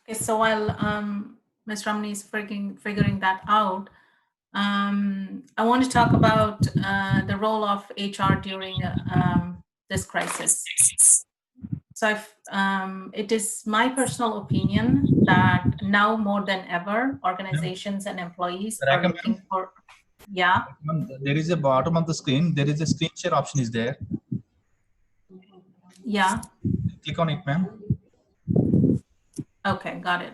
Okay, so while Ms. Ramani is figuring that out, I want to talk about the role of HR during this crisis. So it is my personal opinion that now more than ever, organizations and employees are looking for, yeah. There is a bottom of the screen. There is a screen share option is there. Yeah. Click on it, ma'am. Okay, got it.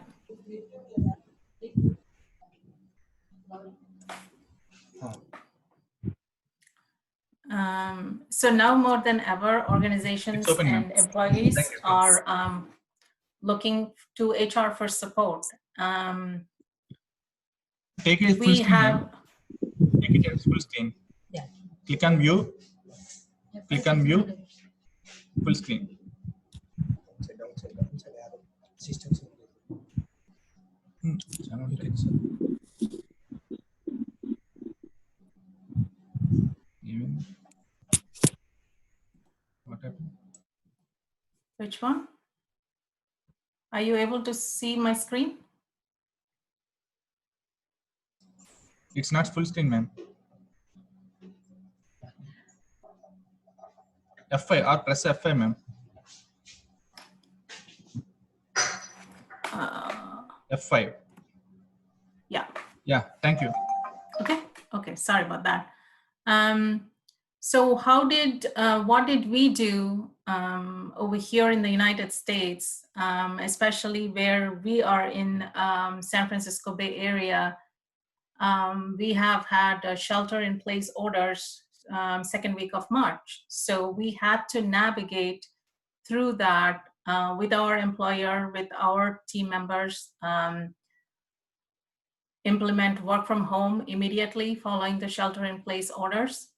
So now more than ever, organizations and employees are looking to HR for support. Take it full screen. Take it as full screen. Yeah. Click on view. Click on view. Full screen. What happened? Which one? Are you able to see my screen? It's not full screen, ma'am. F5 or press F5, ma'am. F5. Yeah. Yeah, thank you. Okay, sorry about that. So what did we do over here in the United States, especially where we are in San Francisco Bay Area? We have had shelter in place orders second week of March. So we had to navigate through that with our employer, with our team members, implement work from home immediately following the shelter in place orders.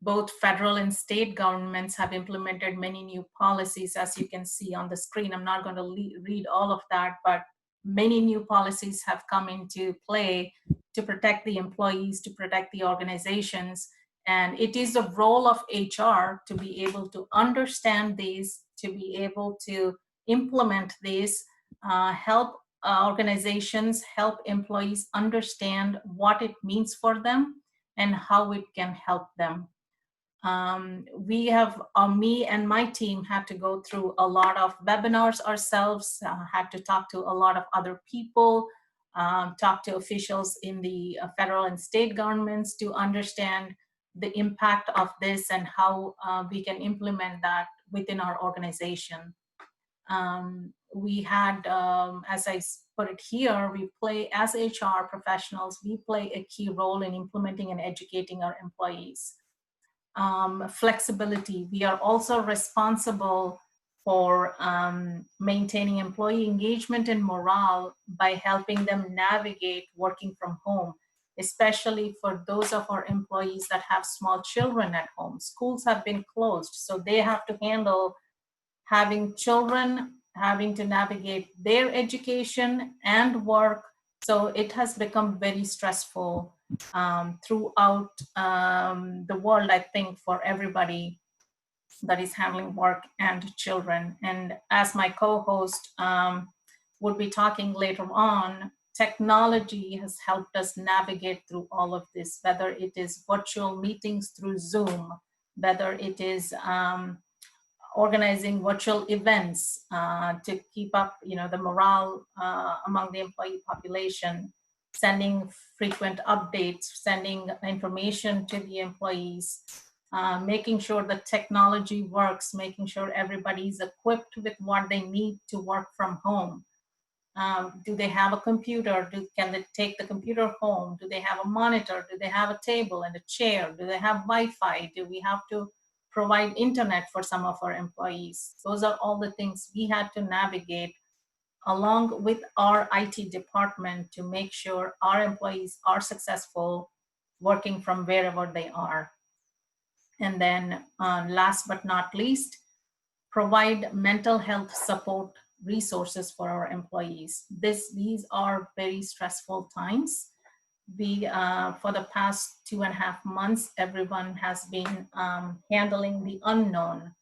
Both federal and state governments have implemented many new policies, as you can see on the screen. I'm not going to read all of that, but many new policies have come into play to protect the employees, to protect the organizations. And it is the role of HR to be able to understand these, to be able to implement these, help organizations, help employees understand what it means for them and how it can help them. Me and my team had to go through a lot of webinars ourselves, had to talk to a lot of other people, talk to officials in the federal and state governments to understand the impact of this and how we can implement that within our organization. We had, as I put it here, we play, as HR professionals, we play a key role in implementing and educating our employees. Flexibility. We are also responsible for maintaining employee engagement and morale by helping them navigate working from home, especially for those of our employees that have small children at home. Schools have been closed, so they have to handle having children, having to navigate their education and work. So it has become very stressful throughout the world, I think, for everybody that is handling work and children. And as my co-host would be talking later on, technology has helped us navigate through all of this, whether it is virtual meetings through Zoom, whether it is organizing virtual events to keep up, the morale among the employee population, sending frequent updates, sending information to the employees, making sure the technology works, making sure everybody's equipped with what they need to work from home. Do they have a computer? Can they take the computer home? Do they have a monitor? Do they have a table and a chair? Do they have Wi-Fi? Do we have to provide internet for some of our employees? Those are all the things we had to navigate along with our IT department to make sure our employees are successful working from wherever they are. And then last but not least, provide mental health support resources for our employees. These are very stressful times. For the past 2.5 months, everyone has been handling the unknown.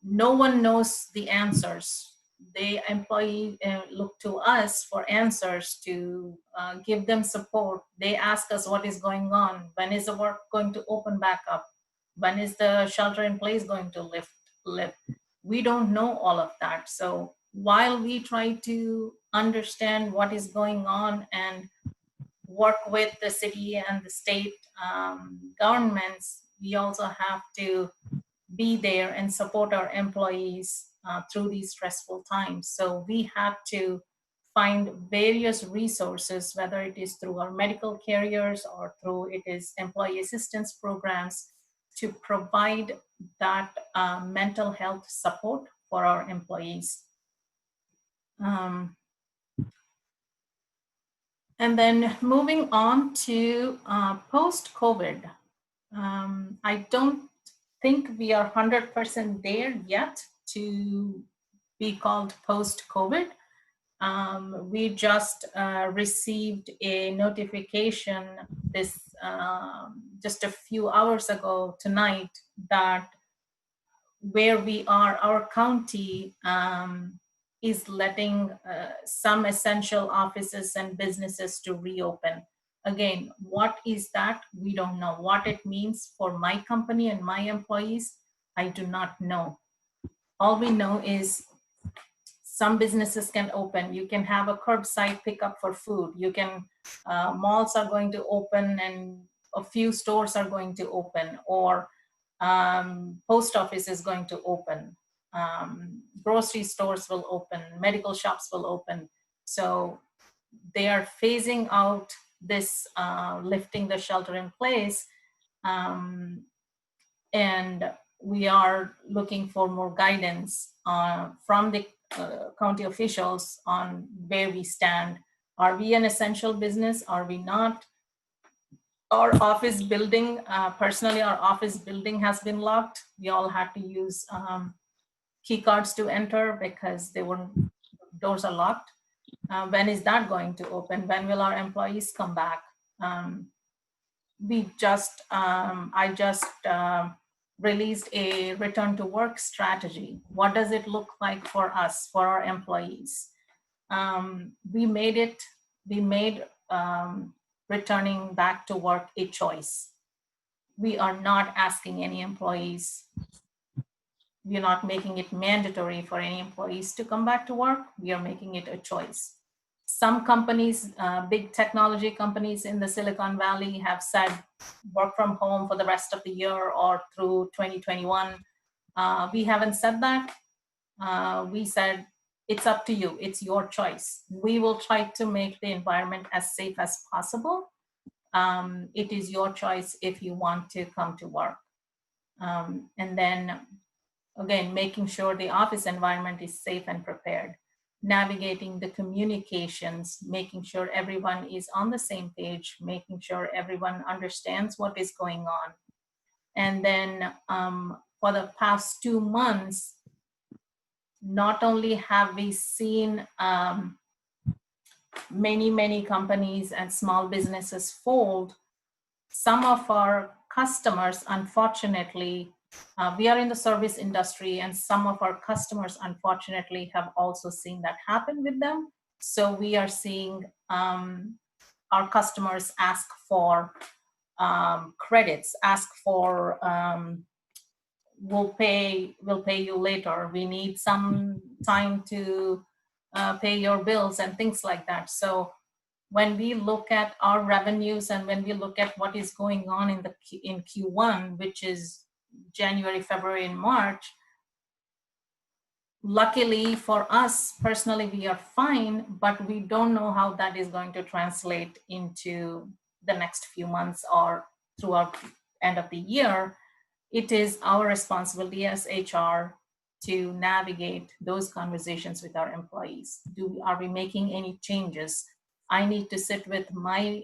No one knows the answers. the employee look to us for answers to give them support. They ask us what is going on, when is the work going to open back up, when is the shelter in place going to lift. We don't know all of that. So while we try to understand what is going on and work with the city and the state governments, we also have to be there and support our employees through these stressful times. So we have to find various resources, whether it is through our medical carriers or through it is employee assistance programs, to provide that mental health support for our employees. And then moving on to post-COVID, I don't think we are 100% there yet to be called post-COVID. We just received a notification this just a few hours ago tonight that where we are, our county is letting some essential offices and businesses to reopen. Again, what is that? We don't know. What it means for my company and my employees, I do not know. All we know is some businesses can open. You can have a curbside pickup for food. You can, malls are going to open and a few stores are going to open, or post office is going to open. Grocery stores will open, medical shops will open. So they are phasing out this lifting the shelter in place. And we are looking for more guidance from the county officials on where we stand. Are we an essential business? Are we not? Our office building, personally, our office building has been locked. We all had to use key cards to enter because doors are locked. When is that going to open? When will our employees come back? I just released a return to work strategy. What does it look like for us, for our employees? We made returning back to work a choice. We are not asking any employees, we're not making it mandatory for any employees to come back to work. We are making it a choice. Some companies, big technology companies in the Silicon Valley, have said work from home for the rest of the year or through 2021. We haven't said that. We said, it's up to you. It's your choice. We will try to make the environment as safe as possible. It is your choice if you want to come to work. And then, again, making sure the office environment is safe and prepared. Navigating the communications, making sure everyone is on the same page, making sure everyone understands what is going on. And then for the past 2 months, not only have we seen many companies and small businesses fold, some of our customers, unfortunately, we are in the service industry, and some of our customers, unfortunately, have also seen that happen with them. So we are seeing our customers ask for credits, ask for we'll pay you later. We need some time to pay your bills and things like that. So when we look at our revenues and when we look at what is going on in Q1, which is January, February, and March, luckily for us personally, we are fine, but we don't know how that is going to translate into the next few months or throughout end of the year. It is our responsibility as HR to navigate those conversations with our employees. Are we making any changes? I need to sit with my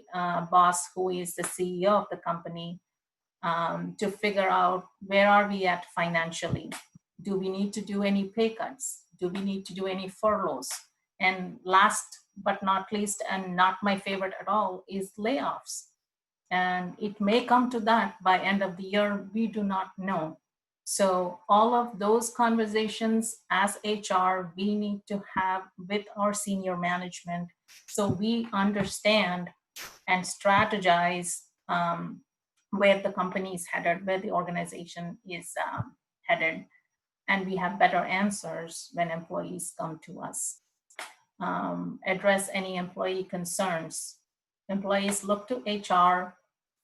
boss, who is the CEO of the company, to figure out where are we at financially. Do we need to do any pay cuts? Do we need to do any furloughs? And last but not least, and not my favorite at all, is layoffs. And it may come to that by end of the year. We do not know. So all of those conversations as HR, we need to have with our senior management so we understand and strategize where the company is headed, where the organization is headed, and we have better answers when employees come to us. Address any employee concerns. Employees look to HR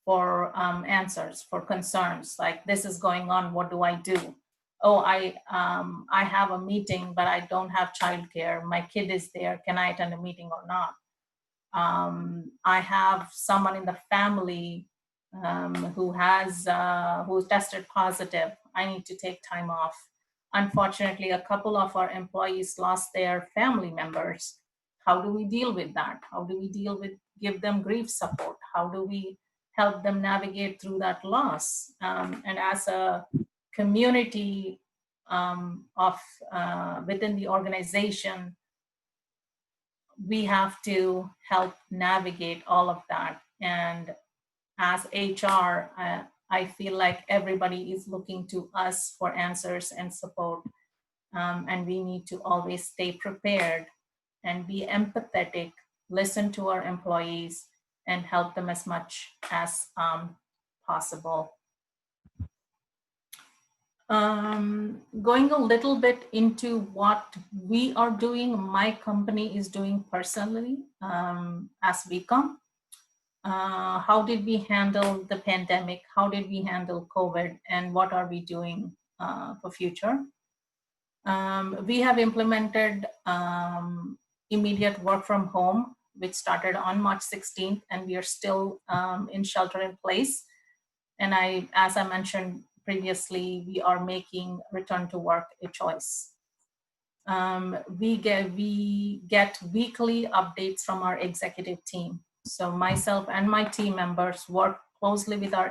for answers, for concerns, like this is going on, what do I do? Oh, I have a meeting, but I don't have childcare. My kid is there. Can I attend a meeting or not? I have someone in the family who's tested positive. I need to take time off. Unfortunately, a couple of our employees lost their family members. How do we deal with that? How do we give them grief support? How do we help them navigate through that loss? And as a community within the organization, we have to help navigate all of that. And as HR, I feel like everybody is looking to us for answers and support. And we need to always stay prepared and be empathetic, listen to our employees, and help them as much as possible. Going a little bit into what we are doing, my company is doing personally as we come. How did we handle the pandemic? How did we handle COVID? And what are we doing for future? We have implemented immediate work from home, which started on March 16th, and we are still in shelter in place. And as I mentioned previously, we are making return to work a choice. We get weekly updates from our executive team. So myself and my team members work closely with our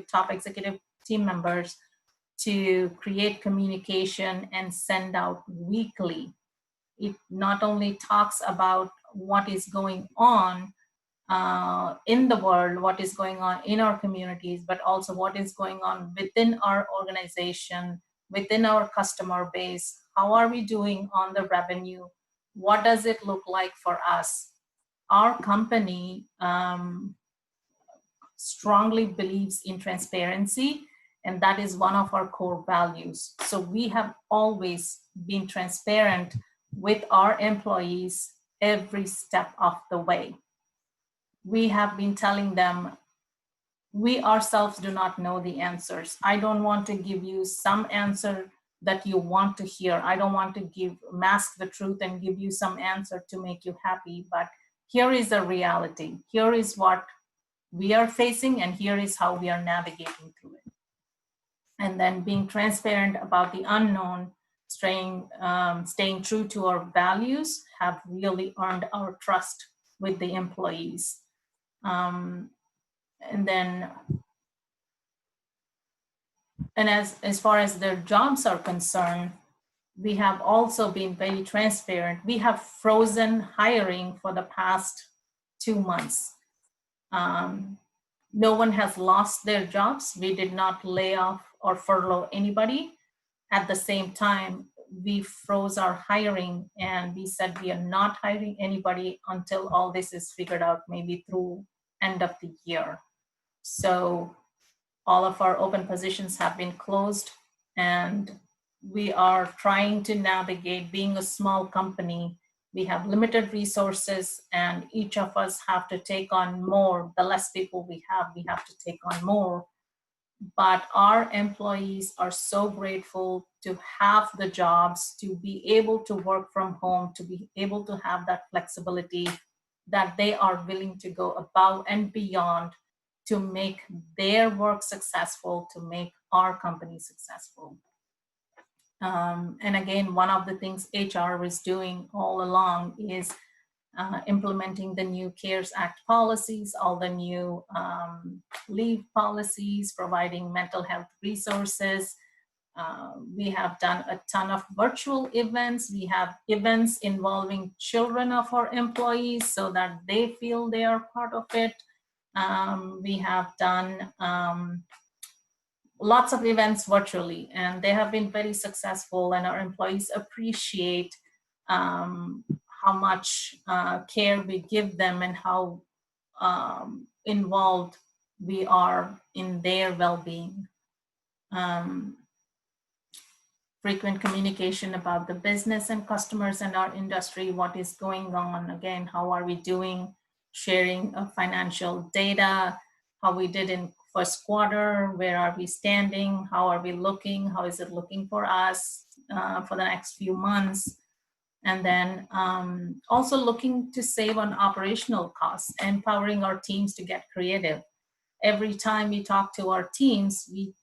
top executive team members to create communication and send out weekly. It not only talks about what is going on in the world, what is going on in our communities, but also what is going on within our organization, within our customer base. How are we doing on the revenue? What does it look like for us? Our company strongly believes in transparency, and that is one of our core values. So we have always been transparent with our employees every step of the way. We have been telling them, we ourselves do not know the answers. I don't want to give you some answer that you want to hear. I don't want to mask the truth and give you some answer to make you happy, but here is a reality. Here is what we are facing, and here is how we are navigating through it. And then being transparent about the unknown, staying true to our values have really earned our trust with the employees. And as far as their jobs are concerned, we have also been very transparent. We have frozen hiring for the past 2 months. No one has lost their jobs. We did not lay off or furlough anybody. At the same time, we froze our hiring and we said we are not hiring anybody until all this is figured out, maybe through end of the year. So all of our open positions have been closed, and we are trying to navigate. Being a small company, we have limited resources, and each of us have to take on more. The less people we have to take on more. But our employees are so grateful to have the jobs, to be able to work from home, to be able to have that flexibility, that they are willing to go above and beyond to make their work successful, to make our company successful. And again, one of the things HR is doing all along is implementing the new CARES Act policies, all the new leave policies, providing mental health resources. We have done a ton of virtual events. We have events involving children of our employees so that they feel they are part of it. We have done lots of events virtually, and they have been very successful, and our employees appreciate how much care we give them and how involved we are in their well-being. Frequent communication about the business and customers and our industry, what is going on, again, how are we doing, sharing of financial data, how we did in first quarter, where are we standing, how are we looking, how is it looking for us for the next few months. And then also looking to save on operational costs, empowering our teams to get creative. Every time we talk to our teams, we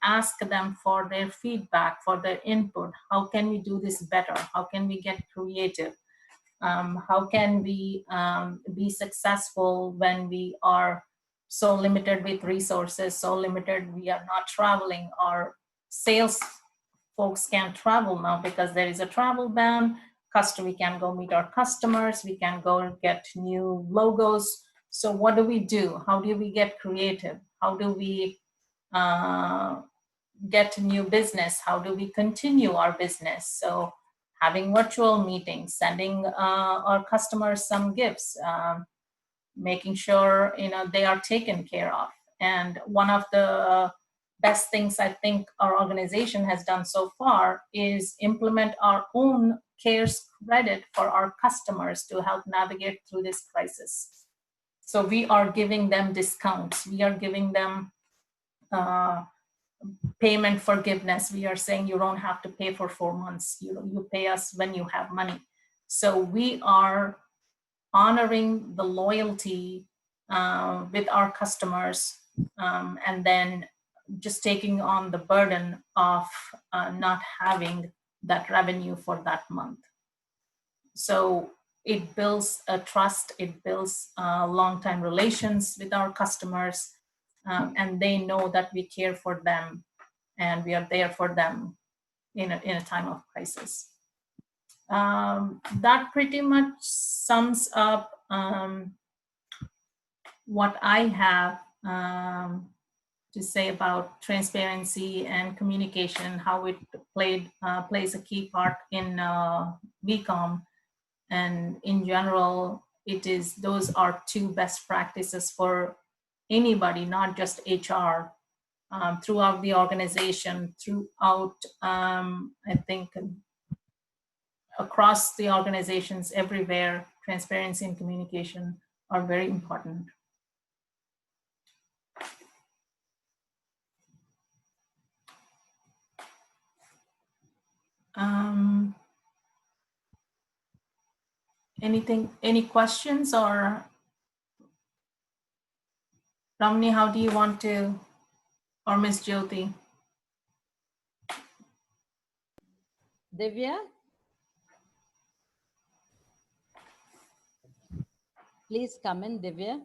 ask them for their feedback, for their input. How can we do this better? How can we get creative? How can we be successful when we are so limited with resources, so limited, we are not traveling. Our sales folks can't travel now because there is a travel ban. We can go meet our customers, we can go get new logos. So what do we do? How do we get creative? How do we get new business? How do we continue our business? So having virtual meetings, sending our customers some gifts, making sure they are taken care of. And one of the best things I think our organization has done so far is implement our own CARES credit for our customers to help navigate through this crisis. So we are giving them discounts. We are giving them payment forgiveness. We are saying you don't have to pay for 4 months. You pay us when you have money. So we are honoring the loyalty with our customers, and then just taking on the burden of not having that revenue for that month. So it builds a trust, it builds long-time relations with our customers, and they know that we care for them and we are there for them in a time of crisis. That pretty much sums up what I have to say about transparency and communication, how it plays a key part in VCOM. And in general, those are two best practices for anybody, not just HR, throughout the organization, throughout, I think, across the organizations everywhere, transparency and communication are very important. Any questions? Or Ramni, how do you want to, or Ms. Jyoti? Divya? Please come in, Divya.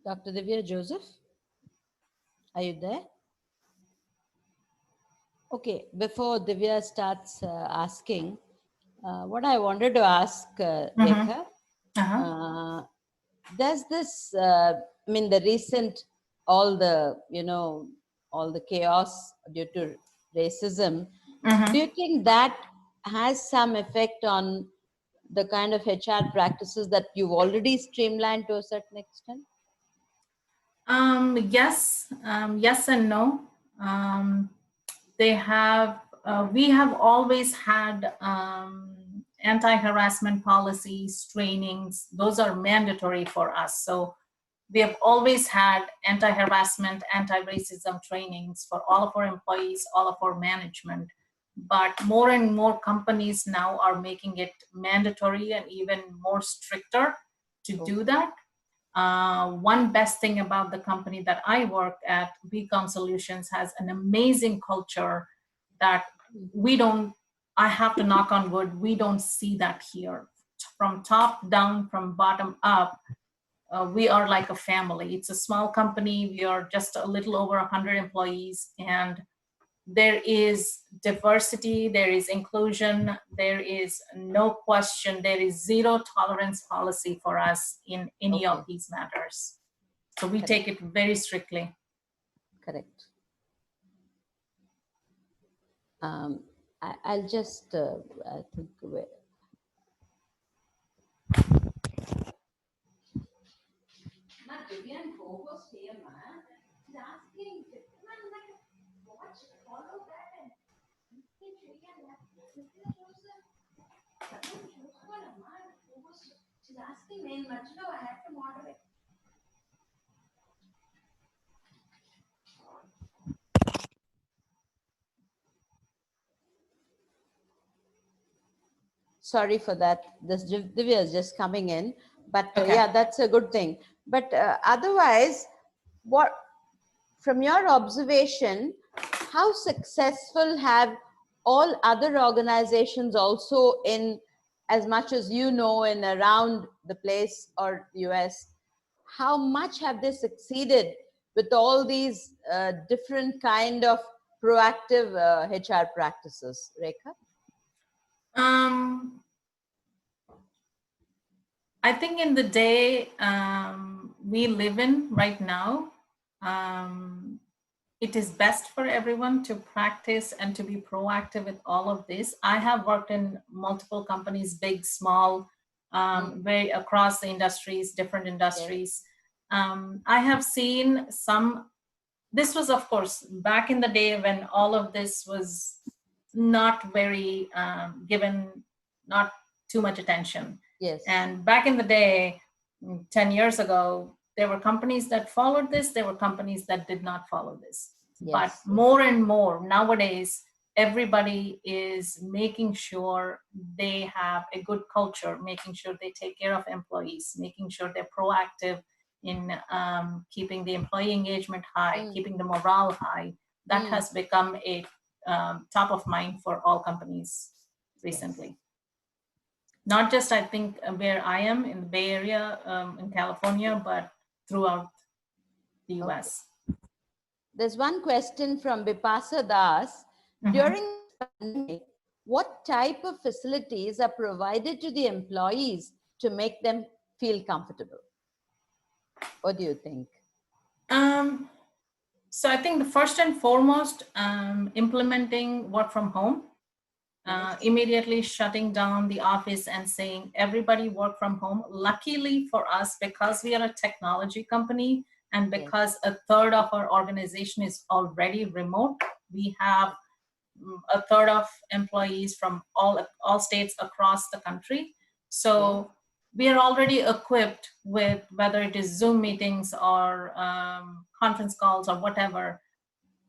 Dr. Divya Joseph, are you there? Okay, before Divya starts asking, what I wanted to ask Rekha, does this, I mean, the recent, all the chaos due to racism, do you think that has some effect on the kind of HR practices that you've already streamlined to a certain extent? Yes, yes and no. They have, we have always had anti-harassment policies, trainings. Those are mandatory for us. So we have always had anti-harassment, anti-racism trainings for all of our employees, all of our management. But more and more companies now are making it mandatory and even more stricter to do that. One best thing about the company that I work at, VCOM Solutions, has an amazing culture that we don't, I have to knock on wood, we don't see that here. From top down, from bottom up, we are like a family. It's a small company. We are just a little over 100 employees, and there is diversity, there is inclusion, there is no question, there is zero tolerance policy for us in any of these matters. So we take it very strictly. Correct. I'll just, I think, sorry for that. This Divya is just coming in, but yeah, that's a good thing. But otherwise, what, from your observation, how successful have all other organizations also in, as much as you know, in around the place or US, how much have they succeeded with all these different kind of proactive HR practices, Rekha? I think in the day we live in right now, it is best for everyone to practice and to be proactive with all of this. I have worked in multiple companies, big, small, very across the industries, different industries. I have seen some, this was of course back in the day when all of this was not very given, not too much attention. Yes. And back in the day, 10 years ago, there were companies that followed this, there were companies that did not follow this. Yes. But more and more nowadays, everybody is making sure they have a good culture, making sure they take care of employees, making sure they're proactive in keeping the employee engagement high, keeping the morale high. That has become a top of mind for all companies recently. Yes. Not just, I think, where I am in the Bay Area, in California, but throughout the US. Okay. There's one question from Bipasa Das. During the pandemic, what type of facilities are provided to the employees to make them feel comfortable? What do you think? So I think the first and foremost, implementing work from home. Immediately shutting down the office and saying everybody work from home. Luckily for us, because we are a technology company and because a third of our organization is already remote, we have a third of employees from all states across the country. So we are already equipped with, whether it is Zoom meetings or conference calls or whatever,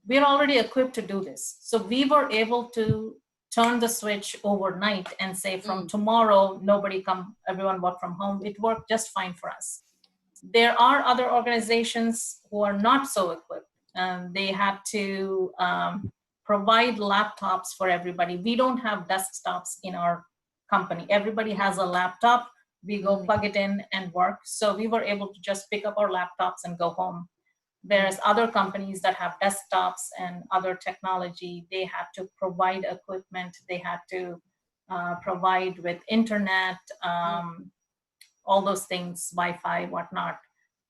we're already equipped to do this. So we were able to turn the switch overnight and say from tomorrow, nobody come, everyone work from home. It worked just fine for us. There are other organizations who are not so equipped. They had to provide laptops for everybody. We don't have desktops in our company. Everybody has a laptop. We go plug it in and work. So we were able to just pick up our laptops and go home. Whereas other companies that have desktops and other technology, they had to provide equipment, they had to provide with internet, all those things, Wi-Fi, whatnot.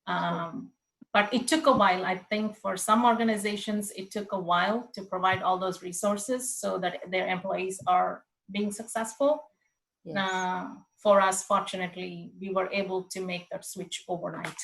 But it took a while. I think for some organizations, it took a while to provide all those resources so that their employees are being successful. Yes. For us, fortunately, we were able to make that switch overnight.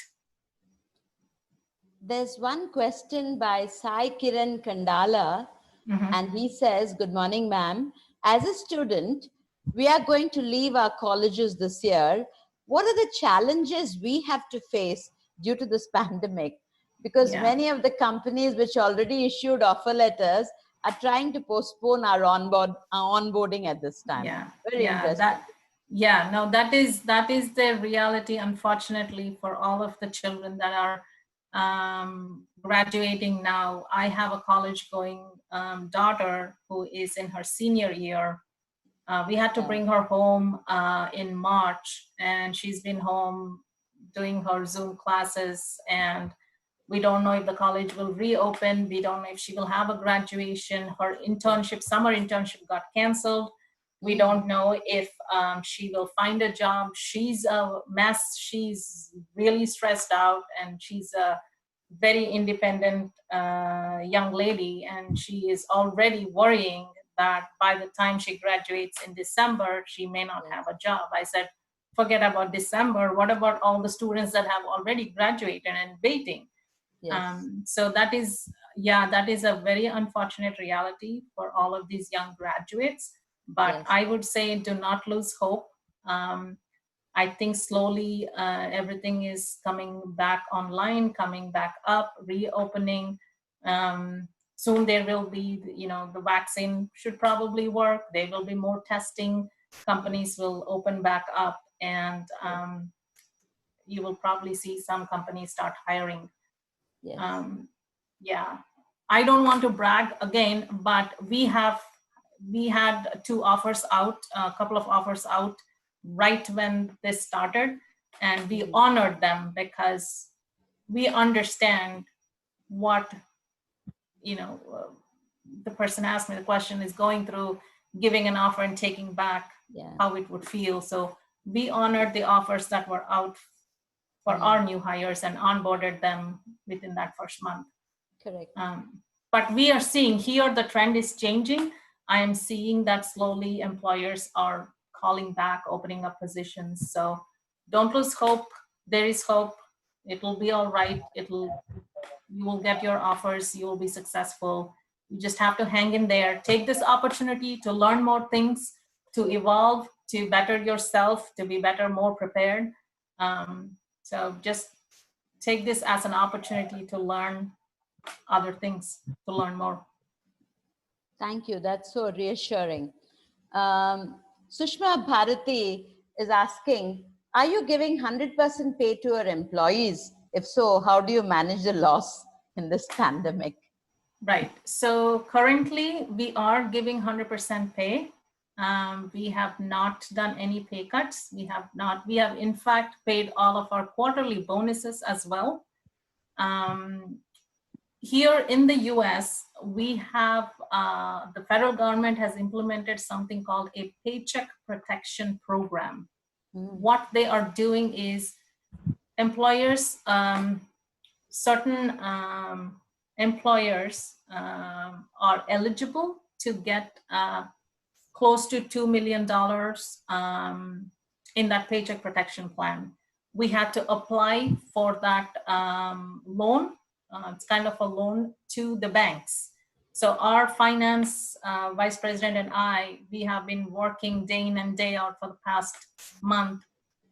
There's one question by Sai Kiran Kandala, and he says, good morning, ma'am. As a student, we are going to leave our colleges this year. What are the challenges we have to face due to this pandemic? Because many of the companies which already issued offer letters are trying to postpone our onboarding at this time. Very interesting. That is the reality, unfortunately, for all of the children that are graduating now. I have a college going daughter who is in her senior year. We had to bring her home in March, and she's been home doing her Zoom classes, and we don't know if the college will reopen. We don't know if she will have a graduation. Her internship, summer internship got canceled. We don't know if she will find a job. She's a mess. She's really stressed out, and she's a very independent young lady, and she is already worrying that by the time she graduates in December, she may not have a job. I said, forget about December. What about all the students that have already graduated and waiting? So that is, that is a very unfortunate reality for all of these young graduates. But I would say do not lose hope. I think slowly everything is coming back online, coming back up, reopening. Soon there will be, the vaccine should probably work. There will be more testing. Companies will open back up, and you will probably see some companies start hiring. I don't want to brag again, but we had 2 offers out, a couple of offers out right when this started, and we honored them because we understand what, the person asked me the question is going through, giving an offer and taking back, how it would feel. So we honored the offers that were out for our new hires and onboarded them within that first month. Correct. But we are seeing here the trend is changing. I am seeing that slowly employers are calling back, opening up positions. So don't lose hope. There is hope. It will be all right. You will get your offers. You will be successful. You just have to hang in there. Take this opportunity to learn more things, to evolve, to better yourself, to be better, more prepared. So just take this as an opportunity to learn other things, to learn more. Thank you. That's so reassuring. Sushma Bharati is asking, are you giving 100% pay to your employees? If so, how do you manage the loss in this pandemic? Right. So currently we are giving 100% pay. We have not done any pay cuts. We have in fact paid all of our quarterly bonuses as well. Here in the US, we have, the federal government has implemented something called a paycheck protection program. What they are doing is employers, certain employers are eligible to get close to $2 million in that paycheck protection plan. We had to apply for that loan. It's kind of a loan to the banks. So our finance vice president and I, we have been working day in and day out for the past month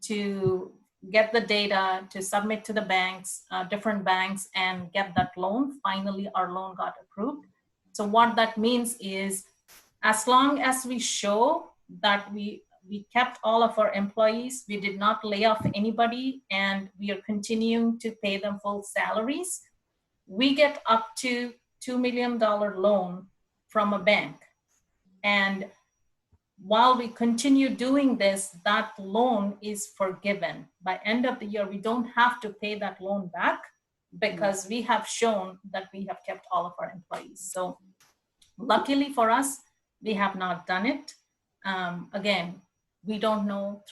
to get the data, to submit to the banks, different banks, and get that loan. Finally, our loan got approved. So what that means is, as long as we show that we kept all of our employees, we did not lay off anybody, and we are continuing to pay them full salaries, we get up to $2 million loan from a bank. And while we continue doing this, that loan is forgiven. By end of the year, we don't have to pay that loan back because we have shown that we have kept all of our employees. So luckily for us, we have not done it. Again, we don't know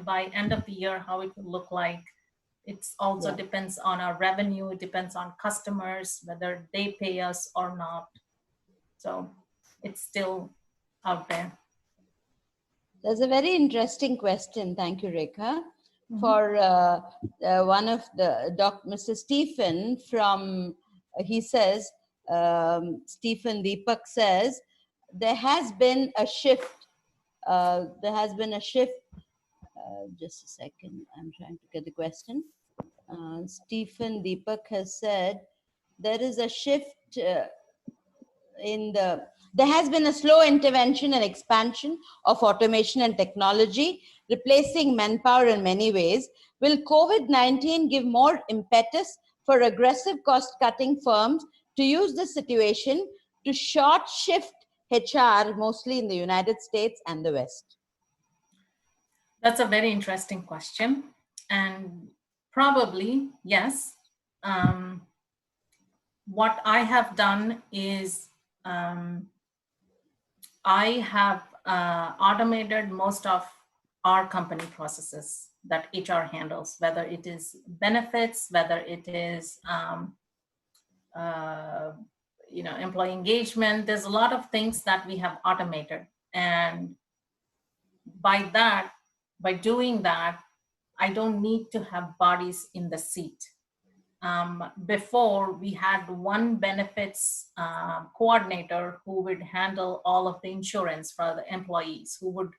by end of the year how it will look like. It also depends on our revenue. It depends on customers, whether they pay us or not. So it's still out there. There's a very interesting question. Thank you, Rekha. For one of the Mr. Stephen from, he says, Stephen Deepak says, there has been a shift. Just a second, I'm trying to get the question. Stephen Deepak has said, there is a shift there has been a slow intervention and expansion of automation and technology, replacing manpower in many ways. Will COVID-19 give more impetus for aggressive cost-cutting firms to use this situation to short shift HR, mostly in the United States and the West? That's a very interesting question. And Probably, yes. What I have done is I have automated most of our company processes that HR handles, whether it is benefits, whether it is uh, employee engagement. There's a lot of things that we have automated, and by doing that, I don't need to have bodies in the seat. Before, we had one benefits coordinator who would handle all of the insurance for the employees, who would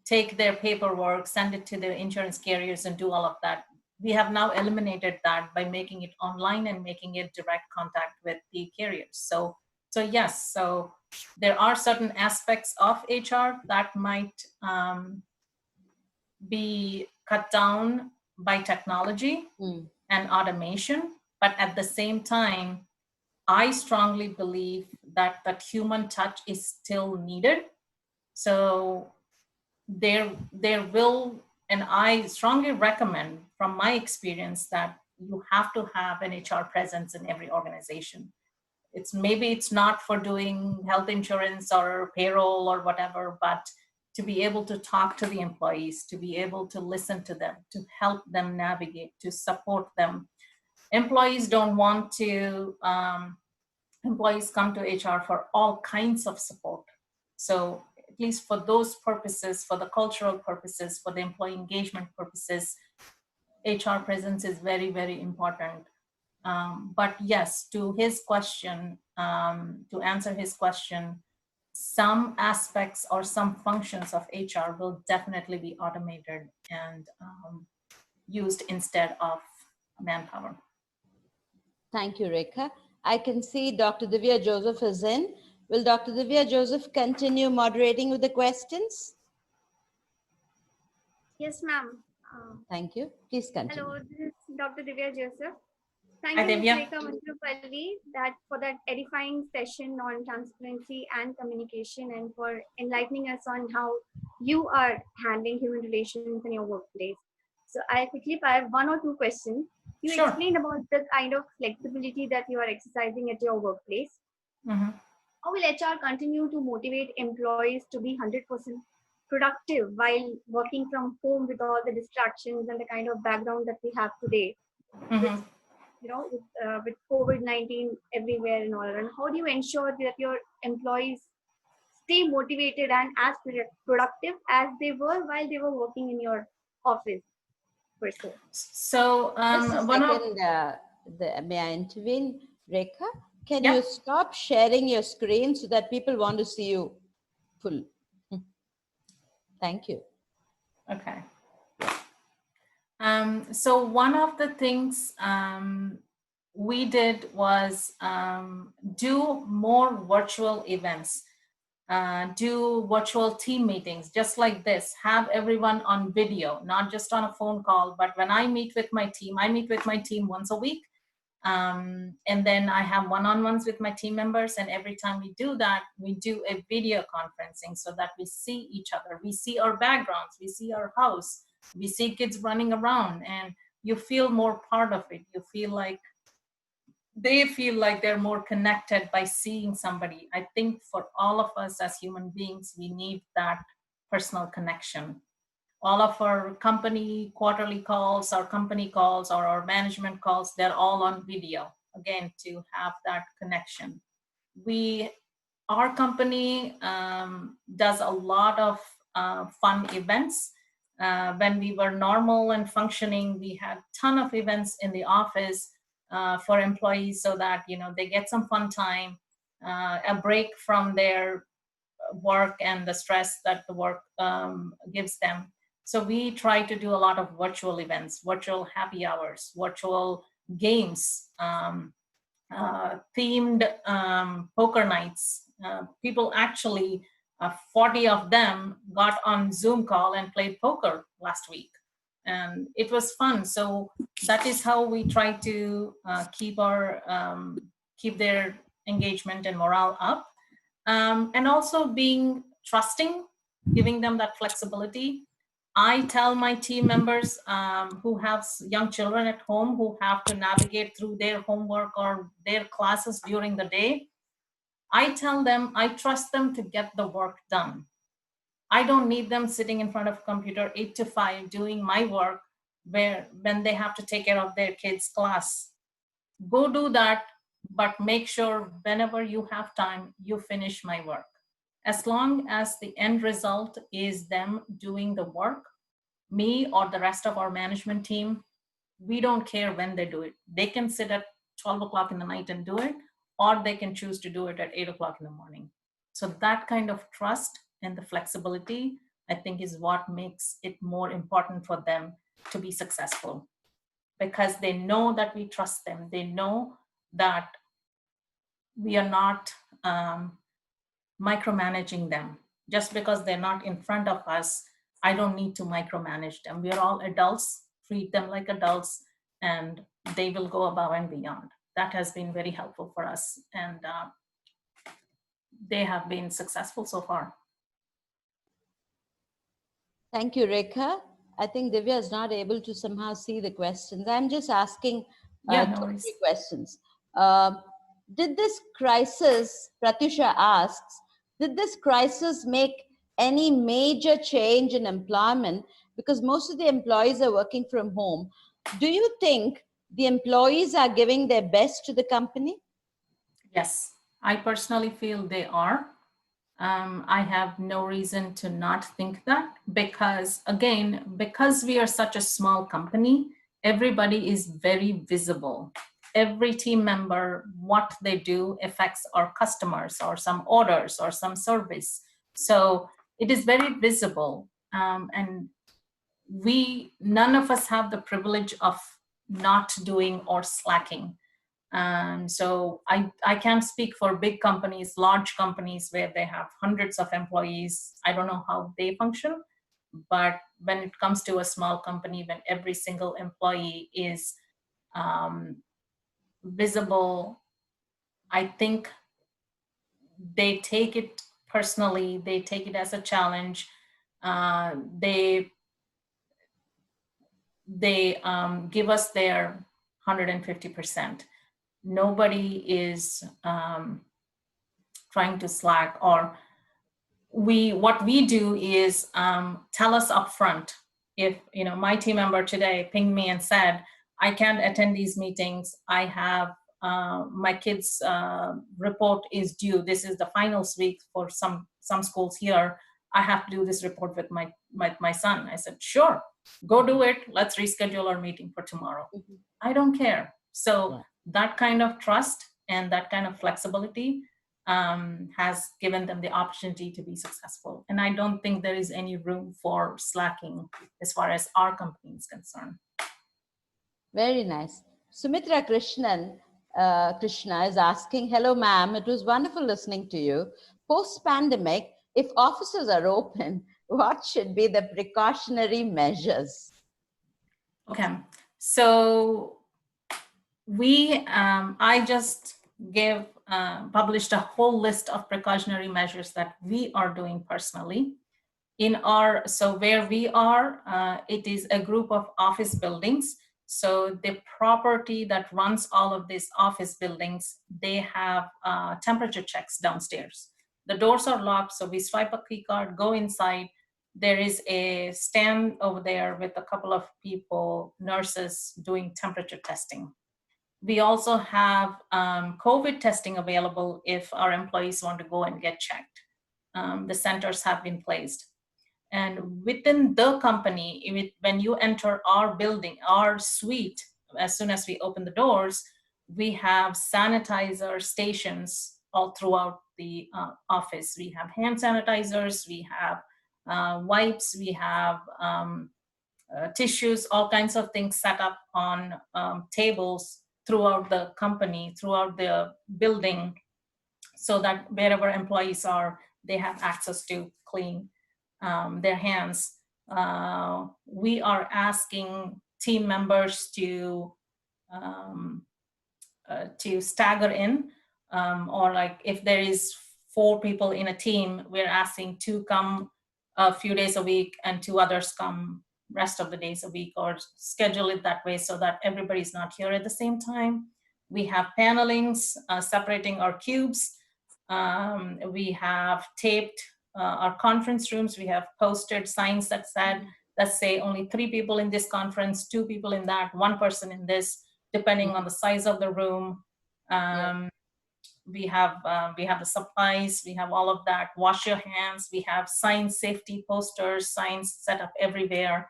take their paperwork, send it to the insurance carriers, and do all of that. We have now eliminated that by making it online and making it direct contact with the carriers. So yes, so there are certain aspects of HR that might be cut down by technology and automation, but at the same time, I strongly believe that that human touch is still needed. So there will, and I strongly recommend from my experience that you have to have an HR presence in every organization. Maybe it's not for doing health insurance or payroll or whatever, but to be able to talk to the employees, to be able to listen to them, to help them navigate, to support them. Employees don't want to, employees come to HR for all kinds of support. So at least for those purposes, for the cultural purposes, for the employee engagement purposes, HR presence is very, very important. But yes, to his question, to answer his question, some aspects or some functions of HR will definitely be automated and used instead of manpower. Thank you, Rekha. I can see Dr. Divya Joseph is in. Will Dr. Divya Joseph continue moderating with the questions? Yes, ma'am. Thank you. Please continue. Hello, this is Dr. Divya Joseph. Thank Hi, you, Ms. Divya. Rekha Manjupalli, for that edifying session on transparency and communication, and for enlightening us on how you are handling human relations in your workplace. So I have one or two questions. You Sure. explained about the kind of flexibility that you are exercising at your workplace. How will HR continue to motivate employees to be 100% productive while working from home with all the distractions and the kind of background that we have today? With COVID-19 everywhere and all around, how do you ensure that your employees stay motivated and as productive as they were while they were working in your office per se? So Just a second, may I intervene, Rekha? Can you stop sharing your screen so that people want to see you full? Thank you. Okay. So one of the things we did was do more virtual events, do virtual team meetings, just like this, have everyone on video, not just on a phone call, but when I meet with my team, I meet with my team once a week. And then I have one-on-ones with my team members. And every time we do that, we do a video conferencing so that we see each other. We see our backgrounds, we see our house, we see kids running around, and you feel more part of it. You feel like they feel like they're more connected by seeing somebody. I think for all of us as human beings, we need that personal connection. All of our company quarterly calls, our company calls, or our management calls, they're all on video, again, to have that connection. Our company does a lot of fun events. When we were normal and functioning, we had a ton of events in the office for employees so that they get some fun time, a break from their work and the stress that the work gives them. So we try to do a lot of virtual events, virtual happy hours, virtual games, themed poker nights. People actually, 40 of them got on Zoom call and played poker last week. And it was fun. So that is how we try to keep their engagement and morale up. And also being trusting, giving them that flexibility. I tell my team members who have young children at home who have to navigate through their homework or their classes during the day, I tell them I trust them to get the work done. I don't need them sitting in front of a computer 8 to 5 doing my work when they have to take care of their kids' class. Go do that, but make sure whenever you have time, you finish my work. As long as the end result is them doing the work, me or the rest of our management team, we don't care when they do it. They can sit at 12 o'clock in the night and do it, or they can choose to do it at 8 o'clock in the morning. So that kind of trust and the flexibility, I think, is what makes it more important for them to be successful, because they know that we trust them. They know that we are not micromanaging them. Just because they're not in front of us, I don't need to micromanage them. We are all adults, treat them like adults, and they will go above and beyond. That has been very helpful for us, and they have been successful so far. Thank you, Rekha. I think Divya is not able to somehow see the questions. I'm just asking two, three questions. Did this crisis, Pratyusha asks, did this crisis make any major change in employment? Because most of the employees are working from home. Do you think the employees are giving their best to the company? Yes, I personally feel they are. I have no reason to not think that, because again, because we are such a small company, everybody is very visible. Every team member, what they do affects our customers or some orders or some service. So it is very visible. And none of us have the privilege of not doing or slacking. So I can't speak for big companies, large companies where they have hundreds of employees. I don't know how they function, but when it comes to a small company, when every single employee is visible, I think they take it personally. They take it as a challenge. They give us their 150%. Nobody is trying to slack, or what we do is tell us upfront. If my team member today pinged me and said, I can't attend these meetings, I have my kids report is due, this is the finals week for some schools here, I have to do this report with my son. I said, sure, go do it, let's reschedule our meeting for tomorrow. I don't care. So that kind of trust and that kind of flexibility has given them the opportunity to be successful. And I don't think there is any room for slacking as far as our company is concerned. Very nice. Sumitra Krishna is asking, hello, ma'am. It was wonderful listening to you. Post-pandemic, if offices are open, what should be the precautionary measures? Okay. So I just published a whole list of precautionary measures that we are doing personally. So where we are, it is a group of office buildings. So the property that runs all of these office buildings, they have temperature checks downstairs. The doors are locked, so we swipe a key card, go inside. There is a stand over there with a couple of people, nurses, doing temperature testing. We also have COVID testing available if our employees want to go and get checked. The centers have been placed. And within the company, when you enter our building, our suite, as soon as we open the doors, we have sanitizer stations all throughout the office. We have hand sanitizers, we have wipes, we have tissues, all kinds of things set up on tables throughout the company, throughout the building, so that wherever employees are, they have access to clean their hands. We are asking team members to stagger in, or like if there is 4 people in a team, we're asking 2 come a few days a week and 2 others come rest of the days a week, or schedule it that way so that everybody's not here at the same time. We have panelings separating our cubes. We have taped our conference rooms. We have posted signs that say only 3 people in this conference, 2 people in that, 1 person in this, depending on the size of the room. We have the supplies, we have all of that. Wash your hands. We have sign safety posters, signs set up everywhere.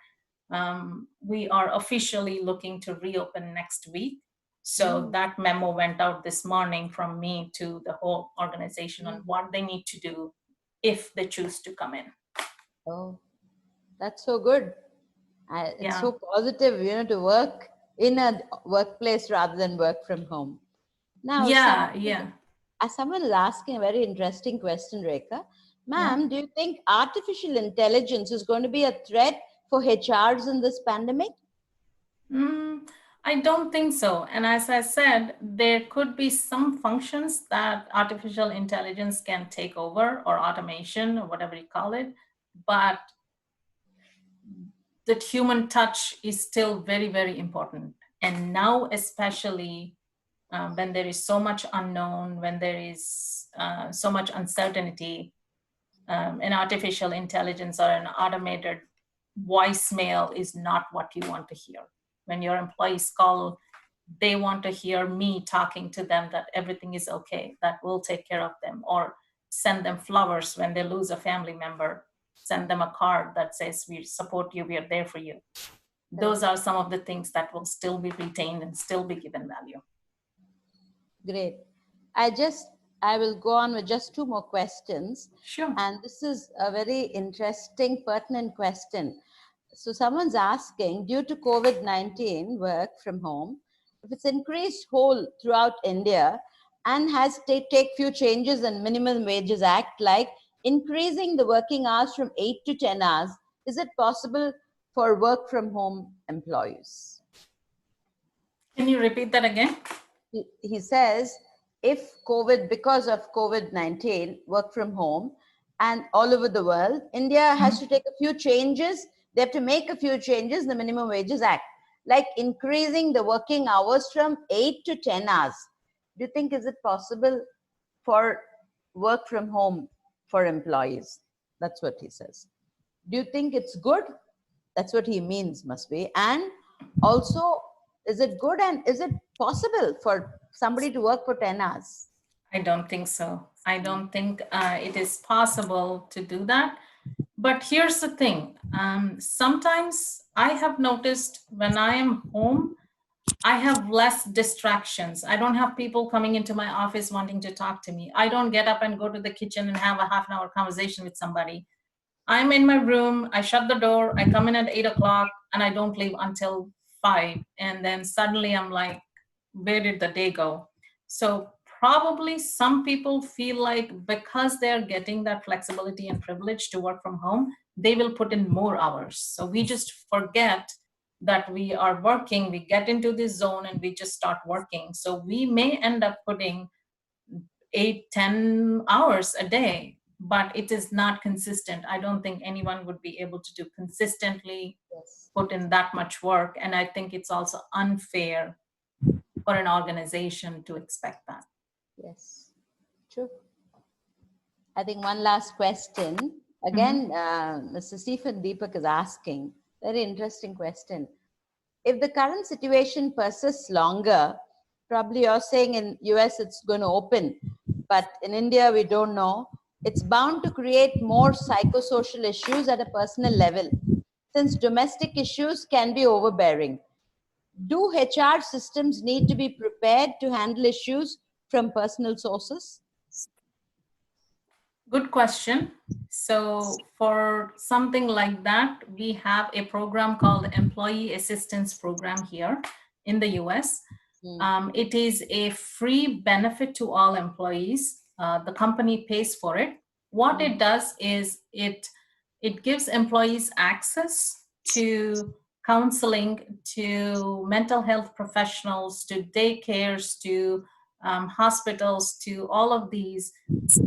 We are officially looking to reopen next week. So that memo went out this morning from me to the whole organization on what they need to do if they choose to come in. Oh, that's so good. It's so positive, to work in a workplace rather than work from home. Now, someone is asking a very interesting question, Rekha. Ma'am, do you think artificial intelligence is going to be a threat for HRs in this pandemic? I don't think so. And as I said, there could be some functions that artificial intelligence can take over, or automation, or whatever you call it. But that human touch is still very, very important. And now, especially when there is so much unknown, when there is so much uncertainty, an artificial intelligence or an automated voicemail is not what you want to hear. When your employees call, they want to hear me talking to them that everything is okay, that we'll take care of them, or send them flowers when they lose a family member, send them a card that says, we support you, we are there for you. Those are some of the things that will still be retained and still be given value. Great. I will go on with just 2 more questions. Sure. And this is a very interesting, pertinent question. So someone's asking, due to COVID-19 work from home, if it's increased whole throughout India and has to take few changes in Minimum Wages Act, like increasing the working hours from 8 to 10 hours, is it possible for work from home employees? Can you repeat that again? He says, if because of COVID-19, work from home, and all over the world, India has to take a few changes. They have to make a few changes in the Minimum Wages Act, like increasing the working hours from 8 to 10 hours. Do you think, is it possible for work from home for employees? That's what he says. Do you think it's good? That's what he means, must be. And also, is it good, and is it possible for somebody to work for 10 hours? I don't think so. I don't think it is possible to do that. But here's the thing. Sometimes I have noticed when I am home, I have less distractions. I don't have people coming into my office wanting to talk to me. I don't get up and go to the kitchen and have a half-an-hour conversation with somebody. I'm in my room, I shut the door, I come in at 8 o'clock, and I don't leave until 5. And then suddenly I'm like, where did the day go? So probably some people feel like because they're getting that flexibility and privilege to work from home, they will put in more hours. So we just forget that we are working, we get into this zone and we just start working. So we may end up putting 8-10 hours a day, but it is not consistent. I don't think anyone would be able to do consistently put in that much work. And I think it's also unfair for an organization to expect that. Yes, true. I think one last question. Again, Mr. Stephen Deepak is asking, very interesting question. If the current situation persists longer, probably you're saying in US it's going to open, but in India we don't know. It's bound to create more psychosocial issues at a personal level, since domestic issues can be overbearing. Do HR systems need to be prepared to handle issues from personal sources? Good question. So for something like that, we have a program called Employee Assistance Program here in the US. It is a free benefit to all employees. The company pays for it. What it does is it gives employees access to counseling, to mental health professionals, to daycares, to hospitals, to all of these,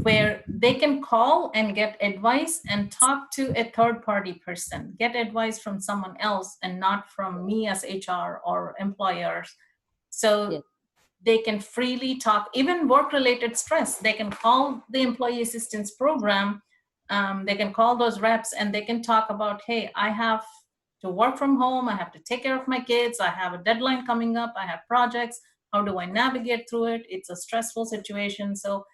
where they can call and get advice and talk to a third-party person, get advice from someone else and not from me as HR or employers. So Yes. they can freely talk, even work-related stress. They can call the employee assistance program. They can call those reps and they can talk about, hey, I have to work from home. I have to take care of my kids. I have a deadline coming up. I have projects. How do I navigate through it? It's a stressful situation. So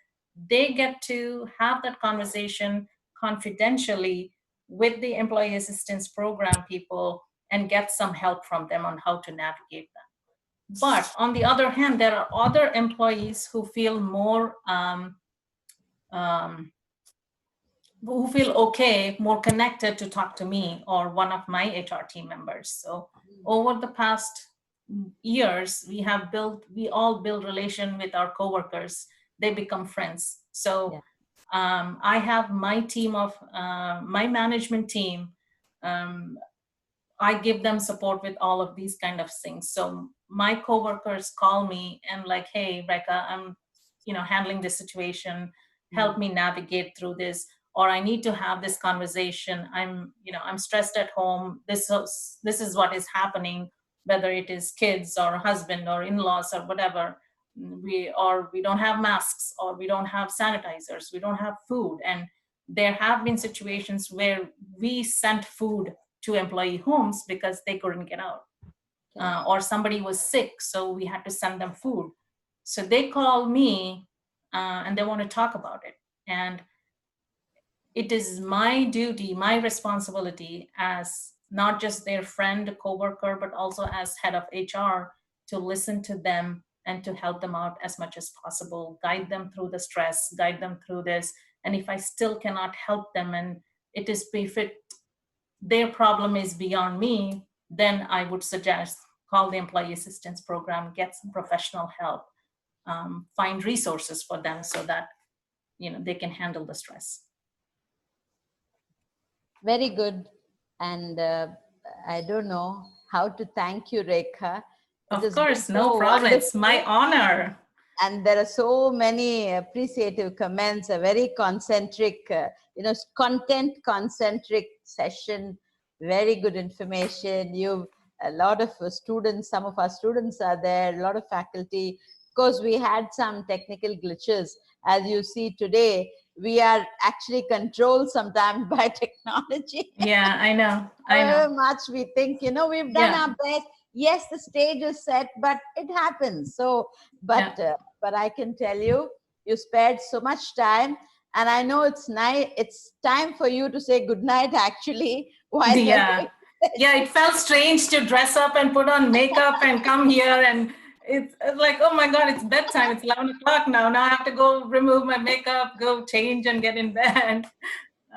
they get to have that conversation confidentially with the employee assistance program people and get some help from them on how to navigate that. But on the other hand, there are other employees who feel more, who feel okay, more connected to talk to me or one of my HR team members. So over the past years, we all build relation with our coworkers. They become friends. So I have my team of, my management team, I give them support with all of these kind of things. So my coworkers call me and like, hey, Rekha, I'm, handling this situation. Help me navigate through this, or I need to have this conversation. I'm stressed at home. This is what is happening, whether it is kids or husband or in-laws or whatever. We don't have masks, or we don't have sanitizers. We don't have food. And there have been situations where we sent food to employee homes because they couldn't get out, or somebody was sick, so we had to send them food. So they call me and they want to talk about it. And it is my duty, my responsibility as not just their friend, coworker, but also as head of HR to listen to them and to help them out as much as possible, guide them through the stress, guide them through this. And if I still cannot help them, and if their problem is beyond me, then I would suggest call the employee assistance program, get some professional help, find resources for them so that they can handle the stress. Very good. And I don't know how to thank you, Rekha. Of course, no problem. It's my honor. And there are so many appreciative comments, a very concentric, content concentric session, very good information. A lot of students, some of our students are there, a lot of faculty. Of course, we had some technical glitches. As you see today, we are actually controlled sometimes by technology. Yeah, I know. However much we think, we've done our best. Yes, the stage is set, but it happens. So, but I can tell you, you spared so much time, and I know it's time for you to say good night. Actually, while it felt strange to dress up and put on makeup and come here, and it's like, oh my God, it's bedtime. It's 11 o'clock now. Now I have to go remove my makeup, go change, and get in bed.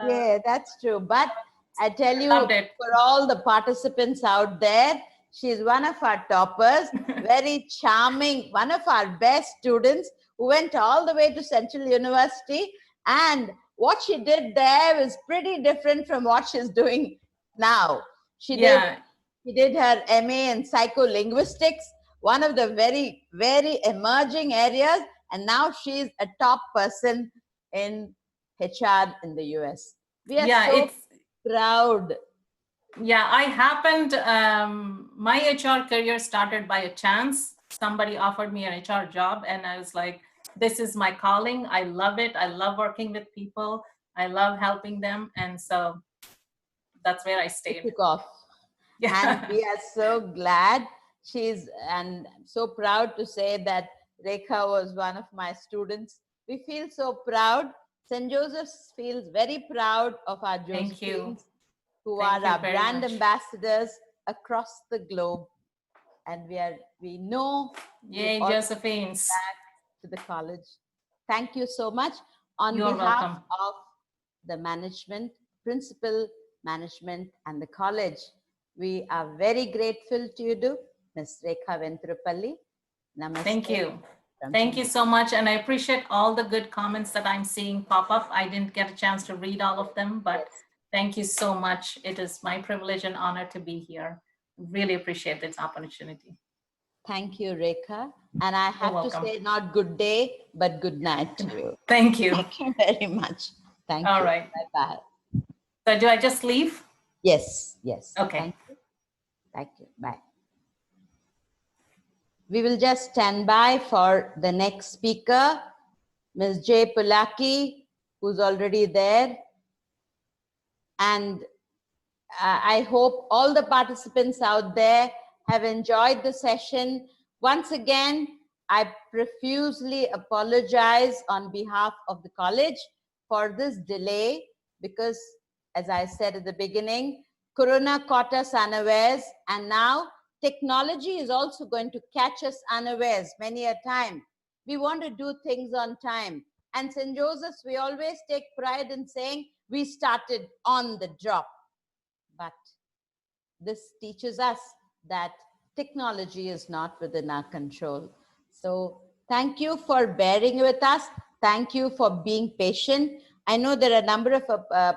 Yeah, that's true. But I tell you, for all the participants out there, she's one of our toppers, very charming, one of our best students who went all the way to Central University. And what she did there was pretty different from what she's doing now. She did her MA in psycholinguistics, one of the very, very emerging areas. And now she's a top person in HR in the US. We are so proud. Yeah, I happened, my HR career started by a chance. Somebody offered me an HR job and I was like, this is my calling. I love it. I love working with people. I love helping them. And so that's where I stayed. It took off. Yeah. And we are so glad and so proud to say that Rekha was one of my students. We feel so proud. St. Joseph's feels very proud of our Josephines who are our brand ambassadors across the globe. And we know Yay, Josephines back to the college. Thank you so much. On You're behalf welcome. of the management, principal, management, and the college, we are very grateful to you, Ms. Rekha Ventrupalli. Namaste. Thank you. Thank you so much. And I appreciate all the good comments that I'm seeing pop up. I didn't get a chance to read all of them, but thank you so much. It is my privilege and honor to be here. Really appreciate this opportunity. Thank you, Rekha. And I have to welcome. say, not good day, but good night to you. Thank you. Thank you very much. Thank All you. right. Bye-bye. So do I just leave? Yes, yes. Okay. Thank you. Thank you. Bye. We will just stand by for the next speaker, Ms. J. Pulaki, who's already there. And I hope all the participants out there have enjoyed the session. Once again, I profusely apologize on behalf of the college for this delay because, as I said at the beginning, Corona caught us unawares, and now technology is also going to catch us unawares many a time. We want to do things on time. And St. Joseph's, we always take pride in saying we started on the drop. But this teaches us that technology is not within our control. So thank you for bearing with us. Thank you for being patient. I know there are a number of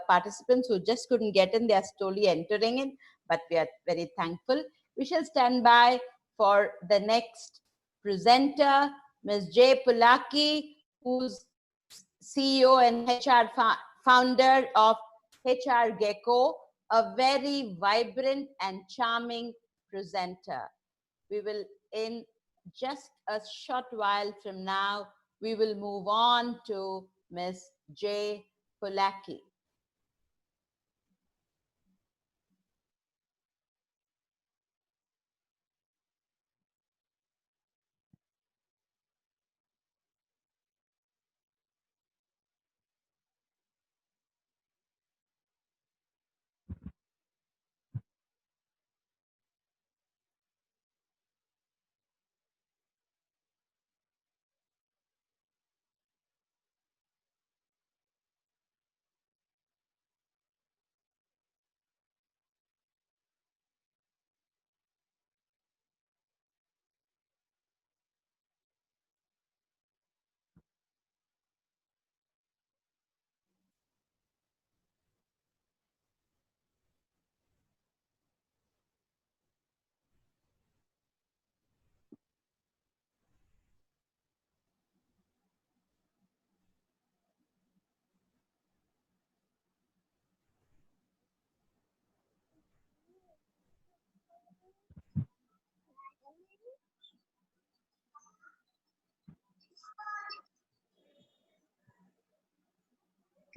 participants who just couldn't get in. They are slowly entering in, but we are very thankful. We shall stand by for the next presenter, Ms. J. Pulaki, who's CEO and HR founder of HR Gecko, a very vibrant and charming presenter. We will, in just a short while from now, we will move on to Ms. J. Pulaki.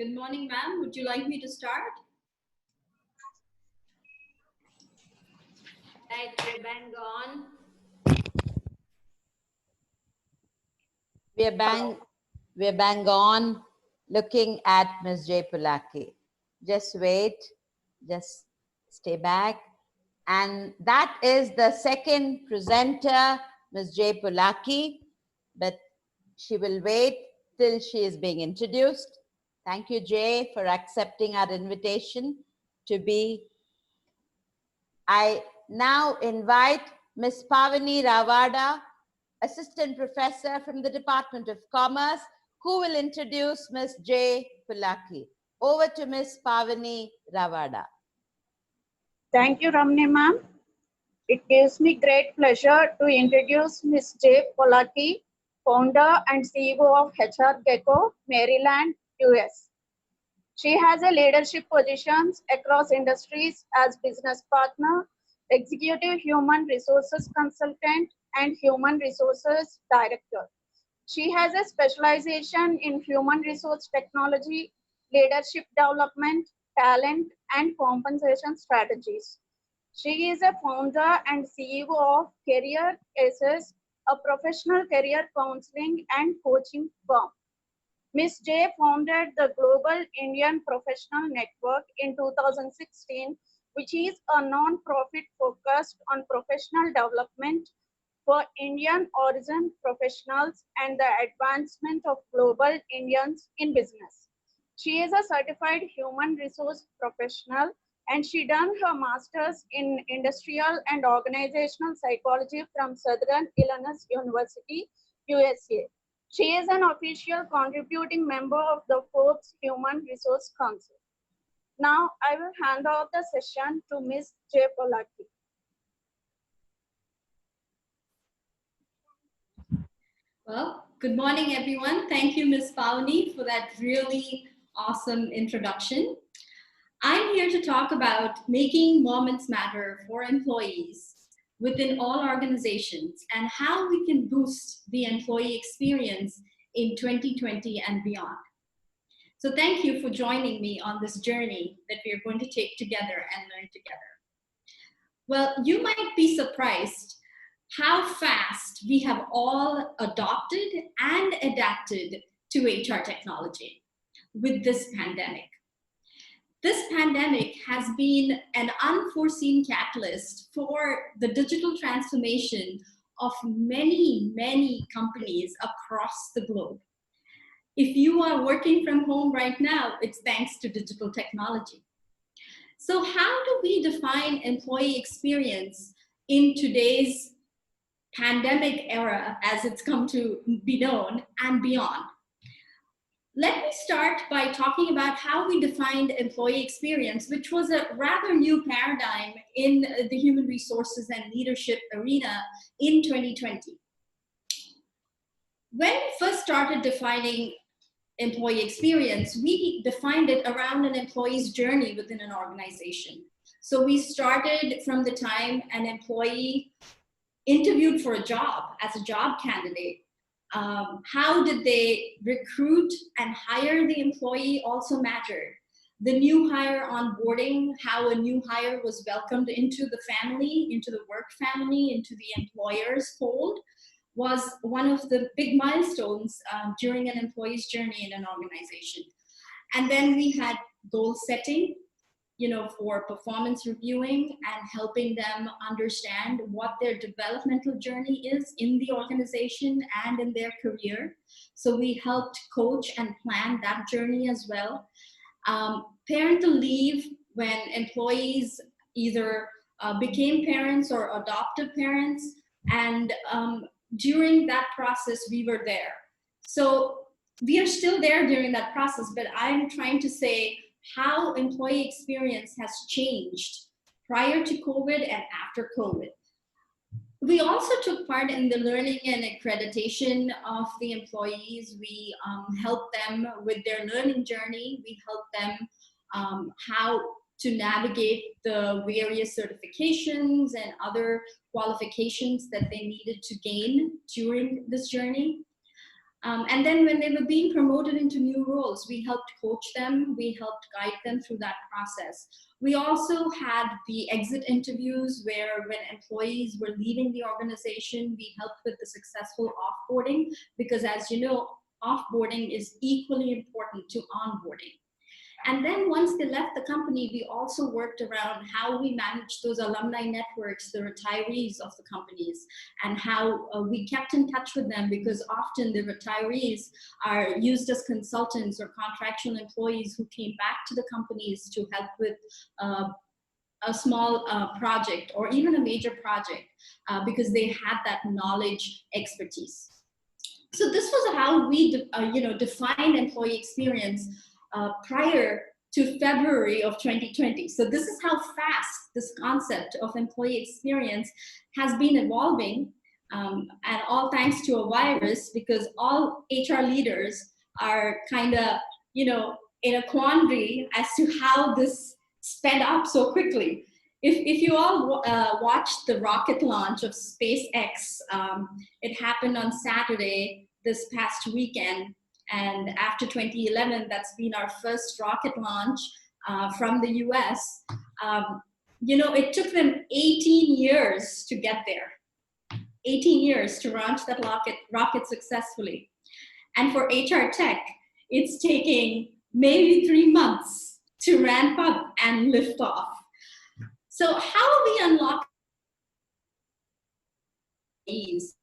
Good morning, ma'am. Would you like me to start? Right, we're bang on. We're bang on looking at Ms. J. Pulaki. Just wait, just stay back. And that is the second presenter, Ms. J. Pulaki, but she will wait till she is being introduced. Thank you, Jay, for accepting our invitation to be. I now invite Ms. Pavani Ravada, Assistant Professor from the Department of Commerce, who will introduce Ms. J. Pulaki. Over to Ms. Pavani Ravada. Thank you, Ramni ma'am. It gives me great pleasure to introduce Ms. J. Pulaki, founder and CEO of HR Gecko, Maryland, US. She has a leadership positions across industries as business partner, executive human resources consultant, and human resources director. She has a specialization in human resource technology, leadership development, talent, and compensation strategies. She is a founder and CEO of Career Aces, a professional career counseling and coaching firm. Ms. J founded the Global Indian Professional Network in 2016, which is a non-profit focused on professional development for Indian origin professionals and the advancement of global Indians in business. She is a certified human resource professional and she done her master's in industrial and organizational psychology from Southern Illinois University, USA. She is an official contributing member of the Forbes Human Resource Council. Now I will hand off the session to Ms. J. Pulaki. Well, good morning, everyone. Thank you, Ms. Pawnee, for that really awesome introduction. I'm here to talk about making moments matter for employees within all organizations and how we can boost the employee experience in 2020 and beyond. So thank you for joining me on this journey that we are going to take together and learn together. Well, you might be surprised how fast we have all adopted and adapted to HR technology with this pandemic. This pandemic has been an unforeseen catalyst for the digital transformation of many, many companies across the globe. If you are working from home right now, it's thanks to digital technology. So how do we define employee experience in today's pandemic era, as it's come to be known, and beyond? Let me start by talking about how we defined employee experience, which was a rather new paradigm in the human resources and leadership arena in 2020. When we first started defining employee experience, we defined it around an employee's journey within an organization. So we started from the time an employee interviewed for a job as a job candidate. How did they recruit and hire the employee also mattered. The new hire onboarding, how a new hire was welcomed into the family, into the work family, into the employer's fold, was one of the big milestones during an employee's journey in an organization. And then we had goal setting, for performance reviewing and helping them understand what their developmental journey is in the organization and in their career. So we helped coach and plan that journey as well. Parental leave, when employees either became parents or adoptive parents, and during that process, we were there. So we are still there during that process, but I'm trying to say how employee experience has changed prior to COVID and after COVID. We also took part in the learning and accreditation of the employees. We helped them with their learning journey. We helped them how to navigate the various certifications and other qualifications that they needed to gain during this journey. And then when they were being promoted into new roles, we helped coach them, we helped guide them through that process. We also had the exit interviews where when employees were leaving the organization, we helped with the successful offboarding, because as you know, offboarding is equally important to onboarding. And then once they left the company, we also worked around how we managed those alumni networks, the retirees of the companies, and how we kept in touch with them, because often the retirees are used as consultants or contractual employees who came back to the companies to help with a small project or even a major project because they had that knowledge expertise. So this was how we defined employee experience prior to February of 2020. So this is how fast this concept of employee experience has been evolving, and all thanks to a virus, because all HR leaders are kind of, in a quandary as to how this sped up so quickly. If you all watched the rocket launch of SpaceX, it happened on Saturday this past weekend. And after 2011, that's been our first rocket launch from the US. It took them 18 years to get there. 18 years to launch that rocket successfully. And for HR tech, it's taking maybe 3 months to ramp up and lift off. So how do we unlock these?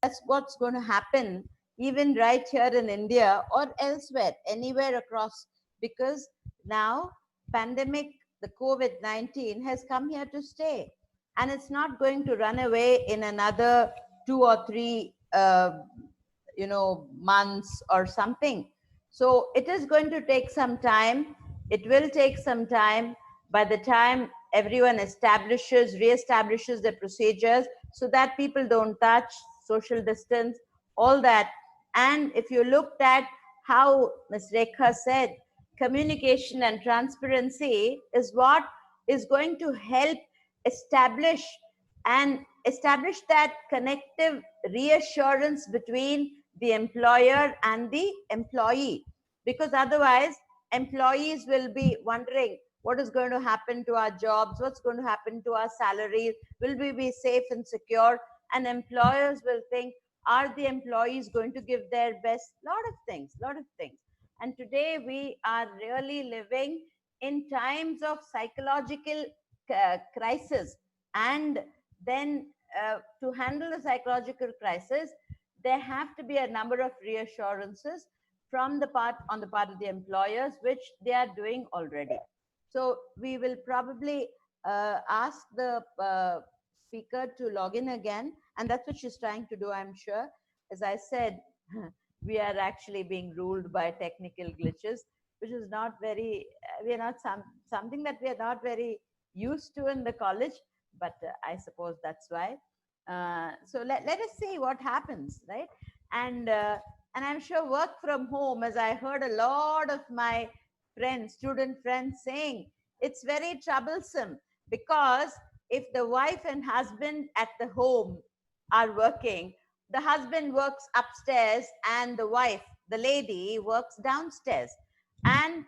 that's what's going to happen even right here in India or elsewhere, anywhere across, because now pandemic, the COVID-19 has come here to stay, and it's not going to run away in another 2 or 3 months or something. So it is going to take some time. It will take some time. By the time everyone reestablishes the procedures so that people don't touch, social distance, all that. And if you looked at how Ms. Rekha said, communication and transparency is what is going to help establish that connective reassurance between the employer and the employee, because otherwise employees will be wondering what is going to happen to our jobs, what's going to happen to our salaries, will we be safe and secure, and employers will think, are the employees going to give their best? Lot of things. And today we are really living in times of psychological crisis, and then to handle the psychological crisis, there have to be a number of reassurances from the part on the part of the employers, which they are doing already. So we will probably ask the speaker to log in again, and that's what she's trying to do, I'm sure. As I said, we are actually being ruled by technical glitches, which is not very, we are not something that we are not very used to in the college, but I suppose that's why. So let us see what happens, right? And I'm sure work from home, as I heard a lot of my friends, student friends saying, it's very troublesome, because if the wife and husband at the home are working, the husband works upstairs and the wife, the lady, works downstairs. And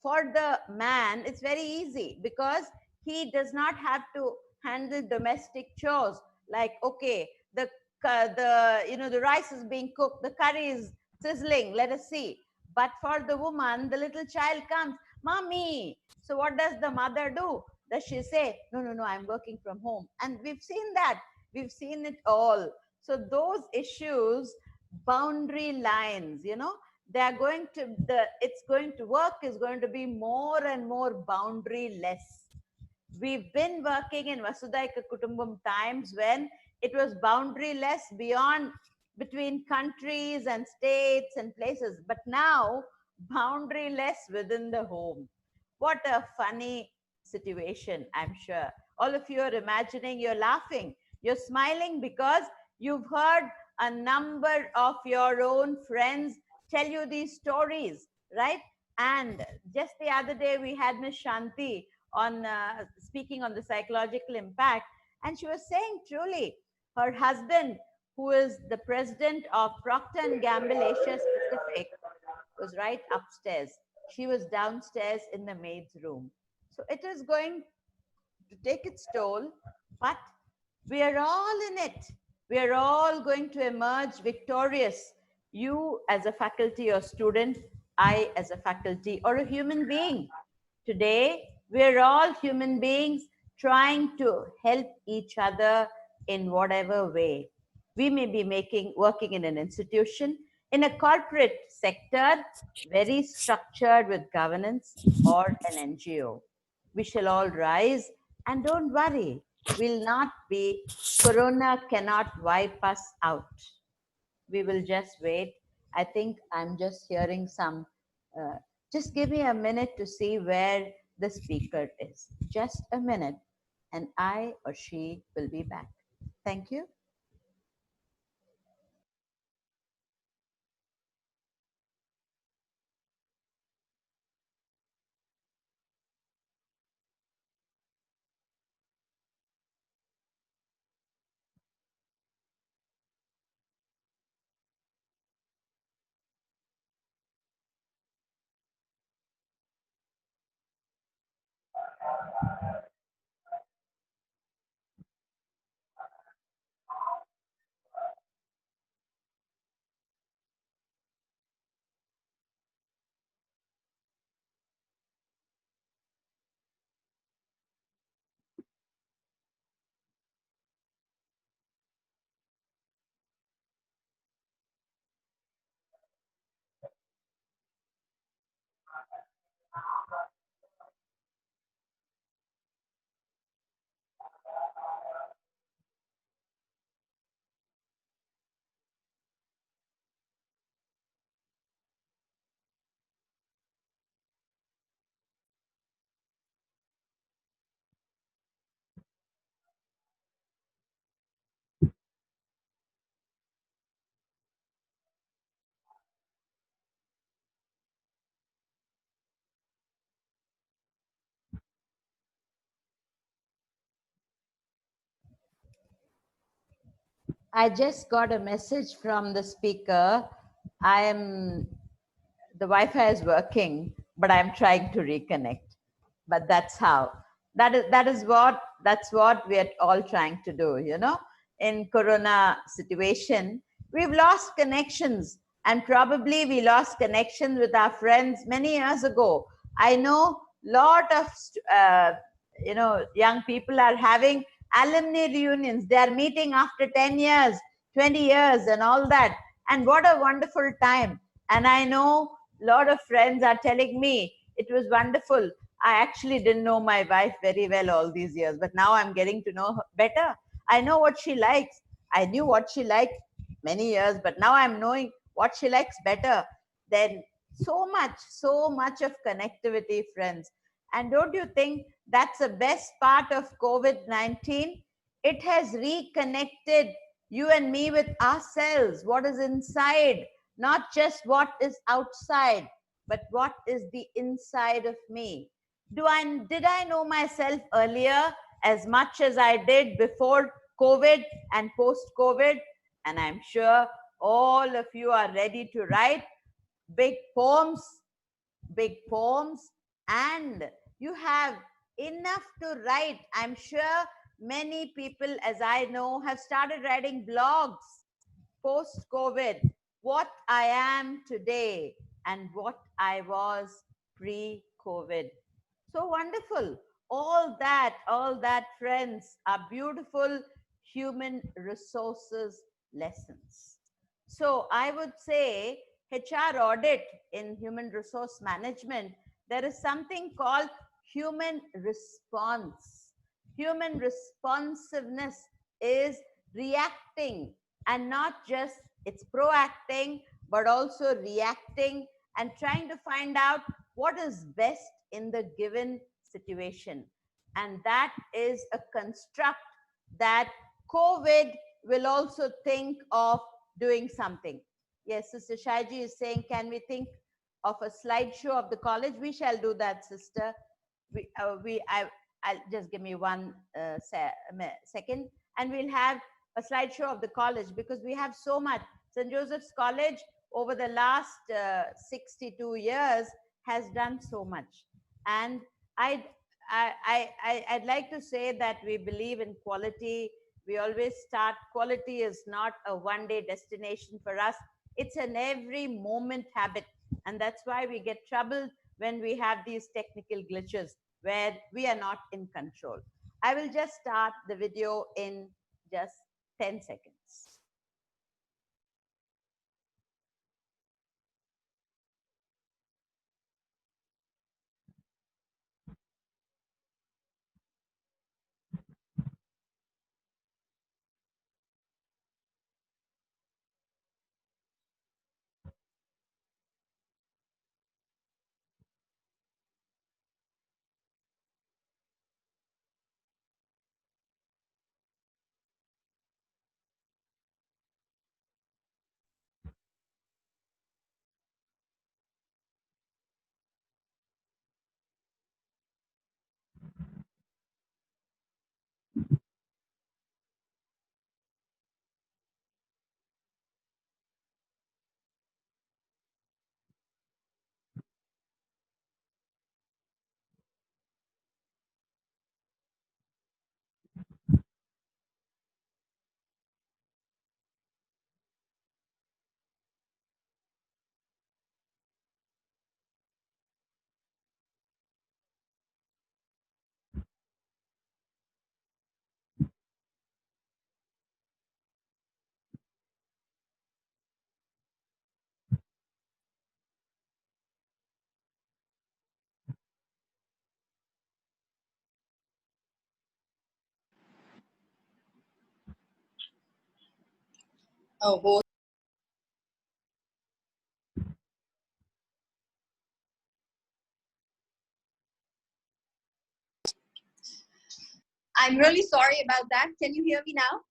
for the man, it's very easy, because he does not have to handle domestic chores like, okay, the rice is being cooked, the curry is sizzling, let us see. But for the woman, the little child comes, mommy. So what does the mother do? Does she say, no, I'm working from home? And we've seen that. We've seen it all. So those issues, boundary lines, they are going to, work is going to be more and more boundary less. We've been working in Vasudhaika Kutumbam times when it was boundaryless beyond, between countries and states and places, but now boundaryless within the home. What a funny situation, I'm sure. All of you are imagining, you're laughing, you're smiling, because you've heard a number of your own friends tell you these stories, right? And just the other day, we had Miss Shanti on speaking on the psychological impact, and she was saying, truly, her husband, who is the president of Procter and Gamble Asia Pacific, was right upstairs. She was downstairs in the maid's room. So it is going to take its toll, but we are all in it. We are all going to emerge victorious. You as a faculty or student, I as a faculty or a human being. Today, we're all human beings trying to help each other in whatever way. We may be working in an institution, in a corporate sector, very structured with governance, or an NGO. We shall all rise, and don't worry, we'll not be, Corona cannot wipe us out. We will just wait. I think I'm just hearing some, just give me a minute to see where the speaker is. Just a minute, and I or she will be back. Thank you. I just got a message from the speaker. The Wi-Fi is working, but I'm trying to reconnect. But that's how. That's what we're all trying to do, you know. In Corona situation, we've lost connections, and probably we lost connections with our friends many years ago. I know lot of young people are having alumni reunions. They are meeting after 10 years, 20 years, and all that. And what a wonderful time. And I know a lot of friends are telling me it was wonderful. I actually didn't know my wife very well all these years, but now I'm getting to know her better. I know what she likes. I knew what she liked many years, but now I'm knowing what she likes better. Then so much of connectivity, friends. And don't you think that's the best part of COVID-19? It has reconnected you and me with ourselves, what is inside, not just what is outside, but what is the inside of me. Did I know myself earlier as much as I did before COVID and post-COVID? And I'm sure all of you are ready to write big poems, and you have enough to write. I'm sure many people, as I know, have started writing blogs post-COVID, what I am today and what I was pre-COVID. So wonderful. All that, friends, are beautiful human resources lessons. So I would say HR audit in human resource management, there is something called human response. Human responsiveness is reacting, and not just it's proacting, but also reacting and trying to find out what is best in the given situation. And that is a construct that COVID will also think of doing something. Yes, Sister Shaiji is saying, can we think of a slideshow of the college? We shall do that, sister. I'll just give me one second, and we'll have a slideshow of the college, because we have so much. St. Joseph's College over the last 62 years has done so much. And I'd like to say that we believe in quality. We always start, quality is not a one-day destination for us. It's an every moment habit. And that's why we get troubled when we have these technical glitches where we are not in control. I will just start the video in just 10 seconds. Oh, I'm really sorry about that. Can you hear me now?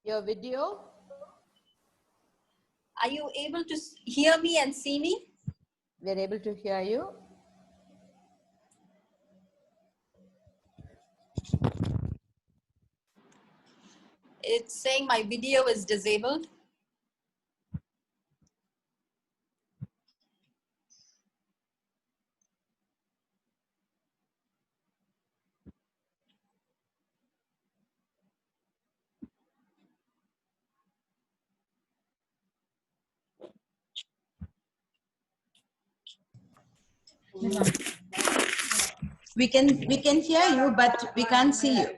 Your video? Are you able to hear me and see me? We're able to hear you. it's saying my video is disabled. We can hear you, but we can't see you.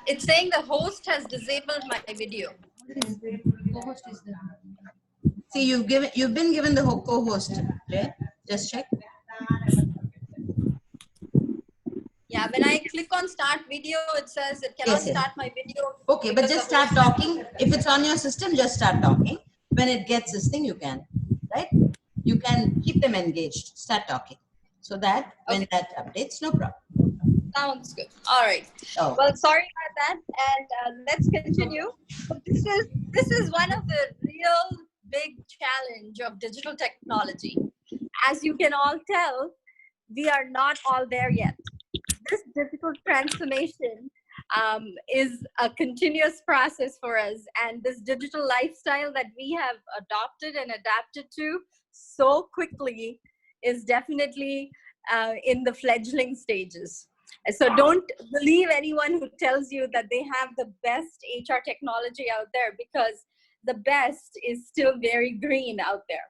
It's saying the host has disabled my video. See, you've been given the co-host. Okay? Just check. Yeah, when I click on start video, it says it cannot Yes. start my video. Okay, but just start talking. If it's on your system, just start talking. When it gets this thing, you can, right? You can keep them engaged. Start talking. So that when that updates, no problem. Sounds good. All right. Oh. Well, sorry about that, and let's continue. This is one of the real big challenge of digital technology. As you can all tell, we are not all there yet. This digital transformation is a continuous process for us, and this digital lifestyle that we have adopted and adapted to so quickly is definitely in the fledgling stages. So don't believe anyone who tells you that they have the best HR technology out there, because the best is still very green out there.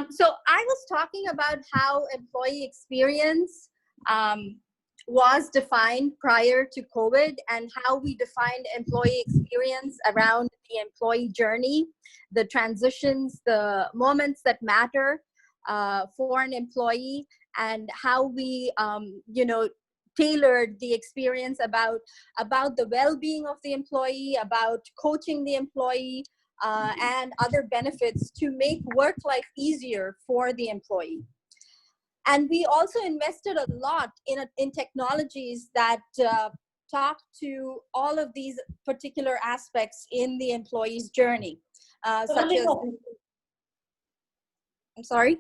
So I was talking about how employee experience was defined prior to COVID, and how we defined employee experience around the employee journey, the transitions, the moments that matter for an employee, and how we, tailored the experience about the well-being of the employee, about coaching the employee, and other benefits to make work life easier for the employee. And we also invested a lot in technologies that talk to all of these particular aspects in the employee's journey, such as, I'm sorry?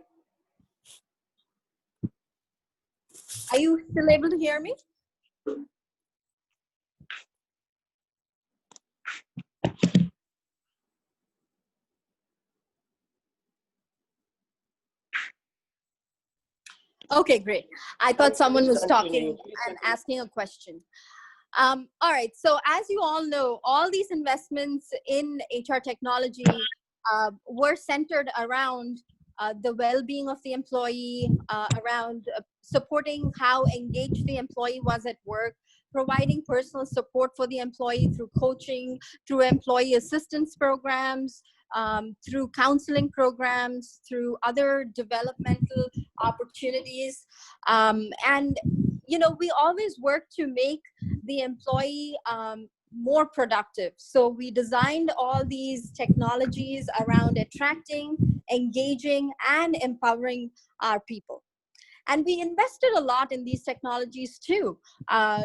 Are you still able to hear me? Okay, great. I thought someone was talking and asking a question. All right, so as you all know, all these investments in HR technology were centered around the well-being of the employee, around supporting how engaged the employee was at work, providing personal support for the employee through coaching, through employee assistance programs, through counseling programs, through other developmental opportunities. And, we always work to make the employee more productive. So we designed all these technologies around attracting, engaging, and empowering our people. And we invested a lot in these technologies too. Prior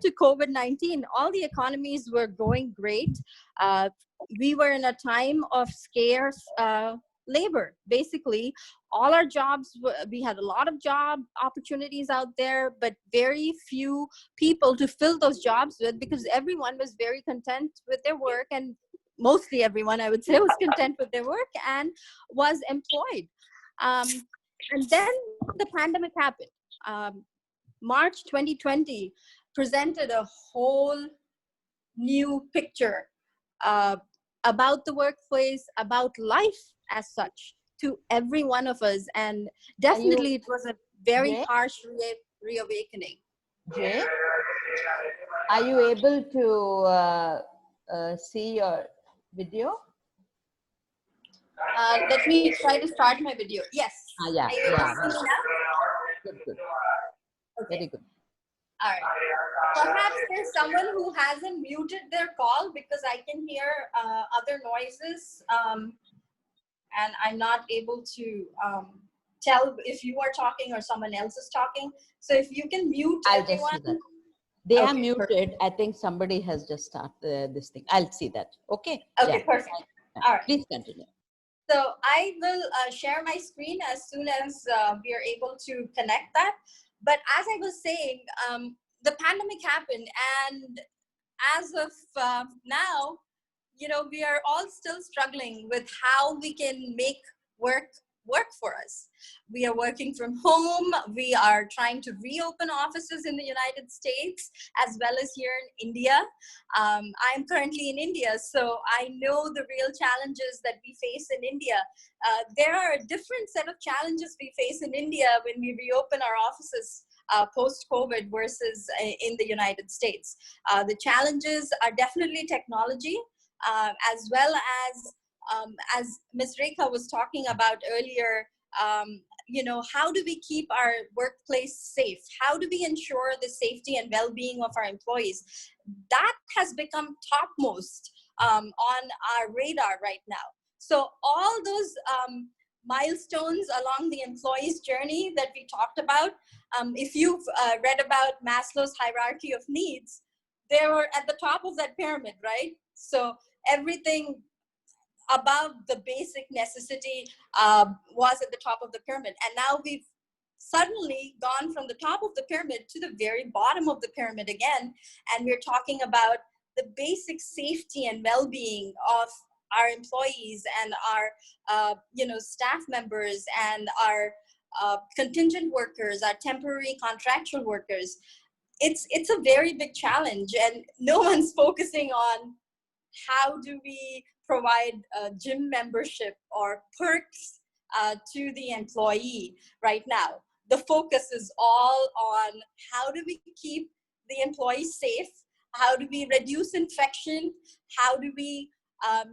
to COVID-19, all the economies were going great. We were in a time of scarce labor. Basically, all our jobs, we had a lot of job opportunities out there, but very few people to fill those jobs with, because everyone was very content with their work, and mostly everyone, I would say, was content with their work and was employed. And then the pandemic happened. March 2020 presented a whole new picture about the workplace, about life as such, to every one of us. And definitely it was a very harsh reawakening. Jay, are you able to see your video? Let me try to start my video. Yes. Yeah. Good. Okay. Very good. All right. Perhaps there's someone who hasn't muted their call, because I can hear other noises, and I'm not able to tell if you are talking or someone else is talking. So if you can mute everyone. Just see that. They are muted. Perfect. I think somebody has just started this thing. I'll see that. Okay. Okay, perfect. All right. Please continue. So I will share my screen as soon as we are able to connect that. But as I was saying, the pandemic happened, and as of now, we are all still struggling with how we can make work for us. We are working from home. We are trying to reopen offices in the United States as well as here in India. I'm currently in India, so I know the real challenges that we face in India. There are a different set of challenges we face in India when we reopen our offices post-COVID versus in the United States. The challenges are definitely technology, as well as Ms. Rekha was talking about earlier, how do we keep our workplace safe? How do we ensure the safety and well-being of our employees? That has become topmost on our radar right now. So all those milestones along the employee's journey that we talked about, if you've read about Maslow's hierarchy of needs, they were at the top of that pyramid, right? So everything above the basic necessity was at the top of the pyramid. And now we've suddenly gone from the top of the pyramid to the very bottom of the pyramid again. And we're talking about the basic safety and well-being of our employees and our staff members and our contingent workers, our temporary contractual workers. It's a very big challenge, and no one's focusing on how do we provide gym membership or perks to the employee right now. The focus is all on how do we keep the employee safe, how do we reduce infection, how do we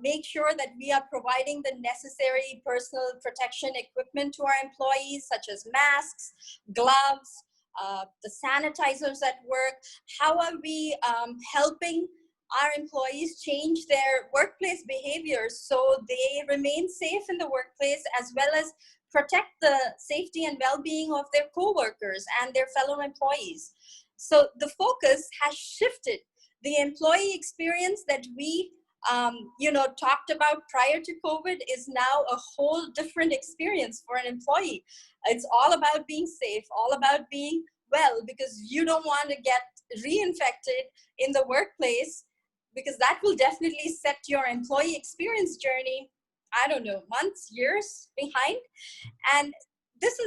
make sure that we are providing the necessary personal protection equipment to our employees, such as masks, gloves, the sanitizers at work. How are we helping our employees change their workplace behaviors so they remain safe in the workplace, as well as protect the safety and well-being of their co-workers and their fellow employees? So the focus has shifted. The employee experience that we talked about prior to COVID is now a whole different experience for an employee. It's all about being safe, all about being well, because you don't want to get reinfected in the workplace, because that will definitely set your employee experience journey, I don't know, months, years behind. And this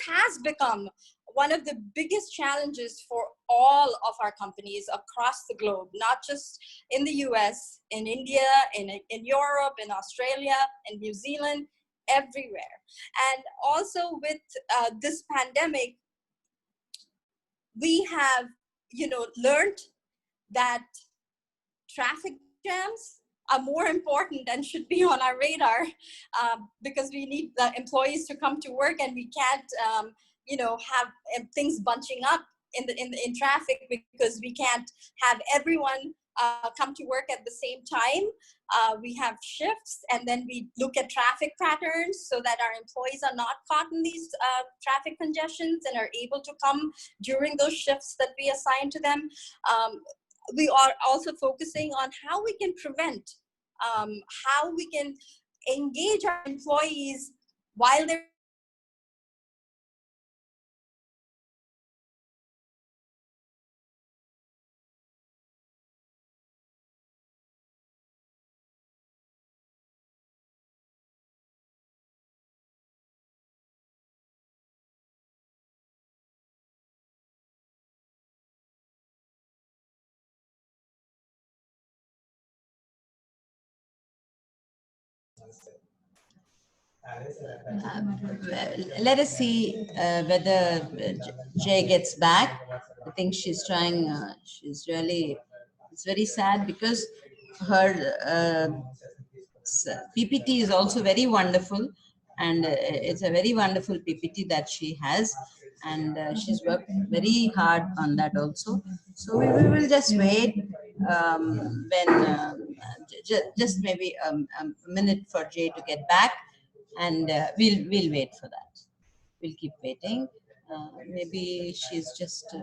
has become one of the biggest challenges for all of our companies across the globe, not just in the US, in India, in Europe, in Australia, in New Zealand, everywhere. And also with this pandemic, we have, learned that traffic jams are more important and should be on our radar, because we need the employees to come to work, and we can't, have things bunching up in traffic, because we can't have everyone come to work at the same time. We have shifts, and then we look at traffic patterns so that our employees are not caught in these traffic congestions and are able to come during those shifts that we assign to them. We are also focusing on how we can prevent, how we can engage our employees while they're Let us see whether Jay gets back. I think she's trying, she's really, it's very sad because her PPT is also very wonderful, and it's a very wonderful PPT that she has, and she's worked very hard on that also. So we will just wait when just maybe a minute for Jay to get back, and we'll wait for that. We'll keep waiting. Maybe she's just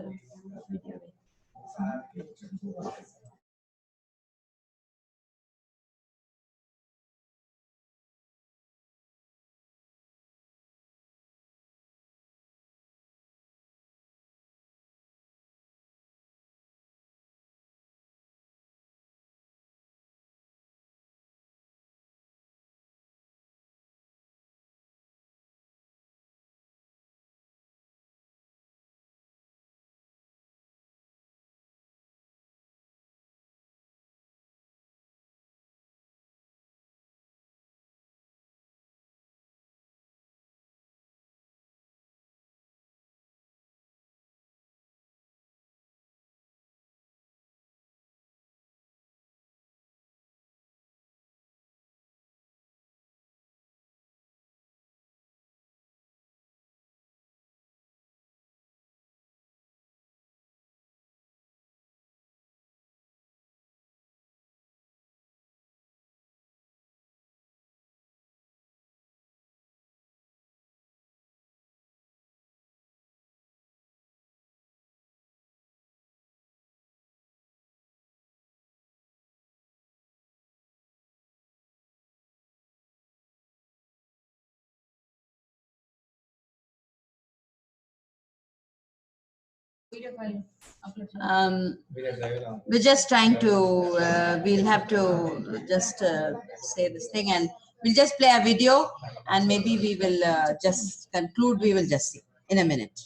We're just trying to, we'll have to just say this thing, and we'll just play a video, and maybe we will just conclude. We will just see in a minute.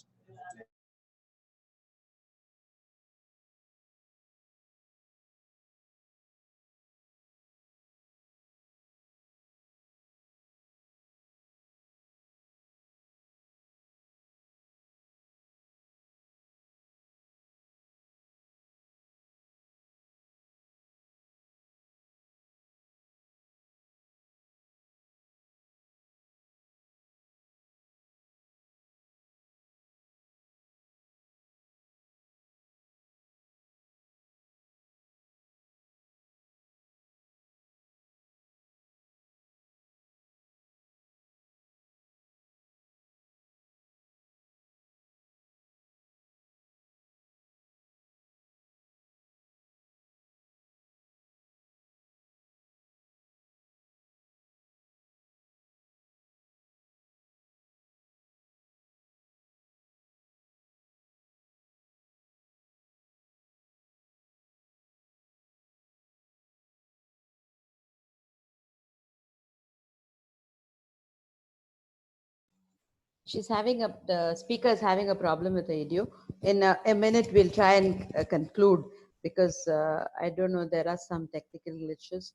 She's having the speaker is having a problem with the audio. In a minute, we'll try and conclude, because I don't know, there are some technical glitches.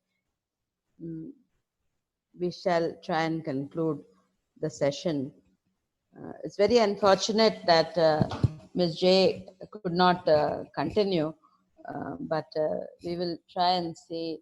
We shall try and conclude the session. It's very unfortunate that Ms. J could not continue, but we will try and see.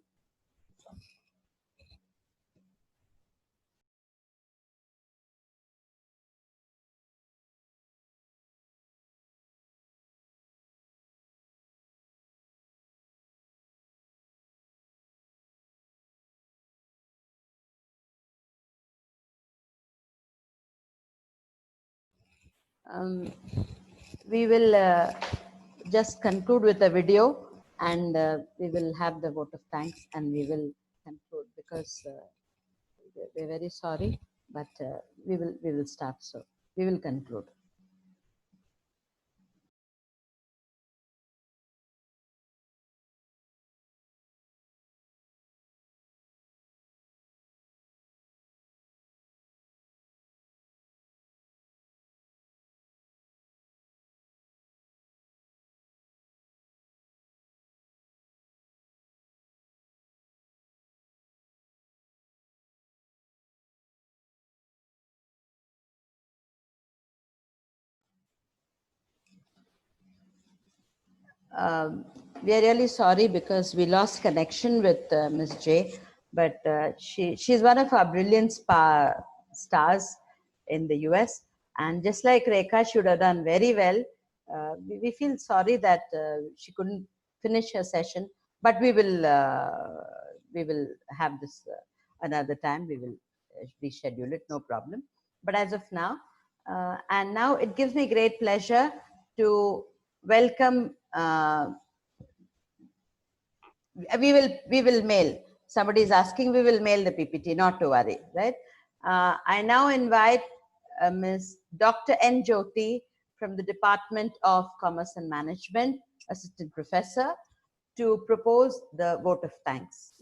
We will just conclude with a video, and we will have the vote of thanks, and we will conclude, because we're very sorry, but we will start. So we will conclude. We are really sorry because we lost connection with Ms. J, but she's one of our brilliant stars in the US, and just like Rekha, she would have done very well. We feel sorry that she couldn't finish her session, but we will have this another time. We will reschedule it, no problem. But as of now, and now it gives me great pleasure to welcome. We will mail. Somebody is asking, we will mail the PPT, not to worry, right? I now invite Ms. Dr. N. Jyoti from the Department of Commerce and Management, Assistant Professor, to propose the vote of thanks.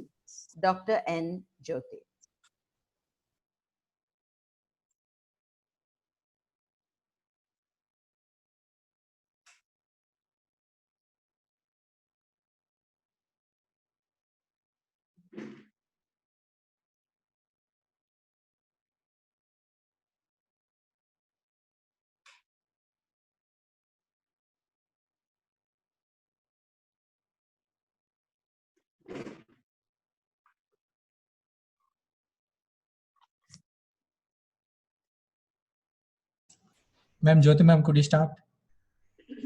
Dr. N. Jyoti. Ma'am, Jyoti ma'am, could you start? Thank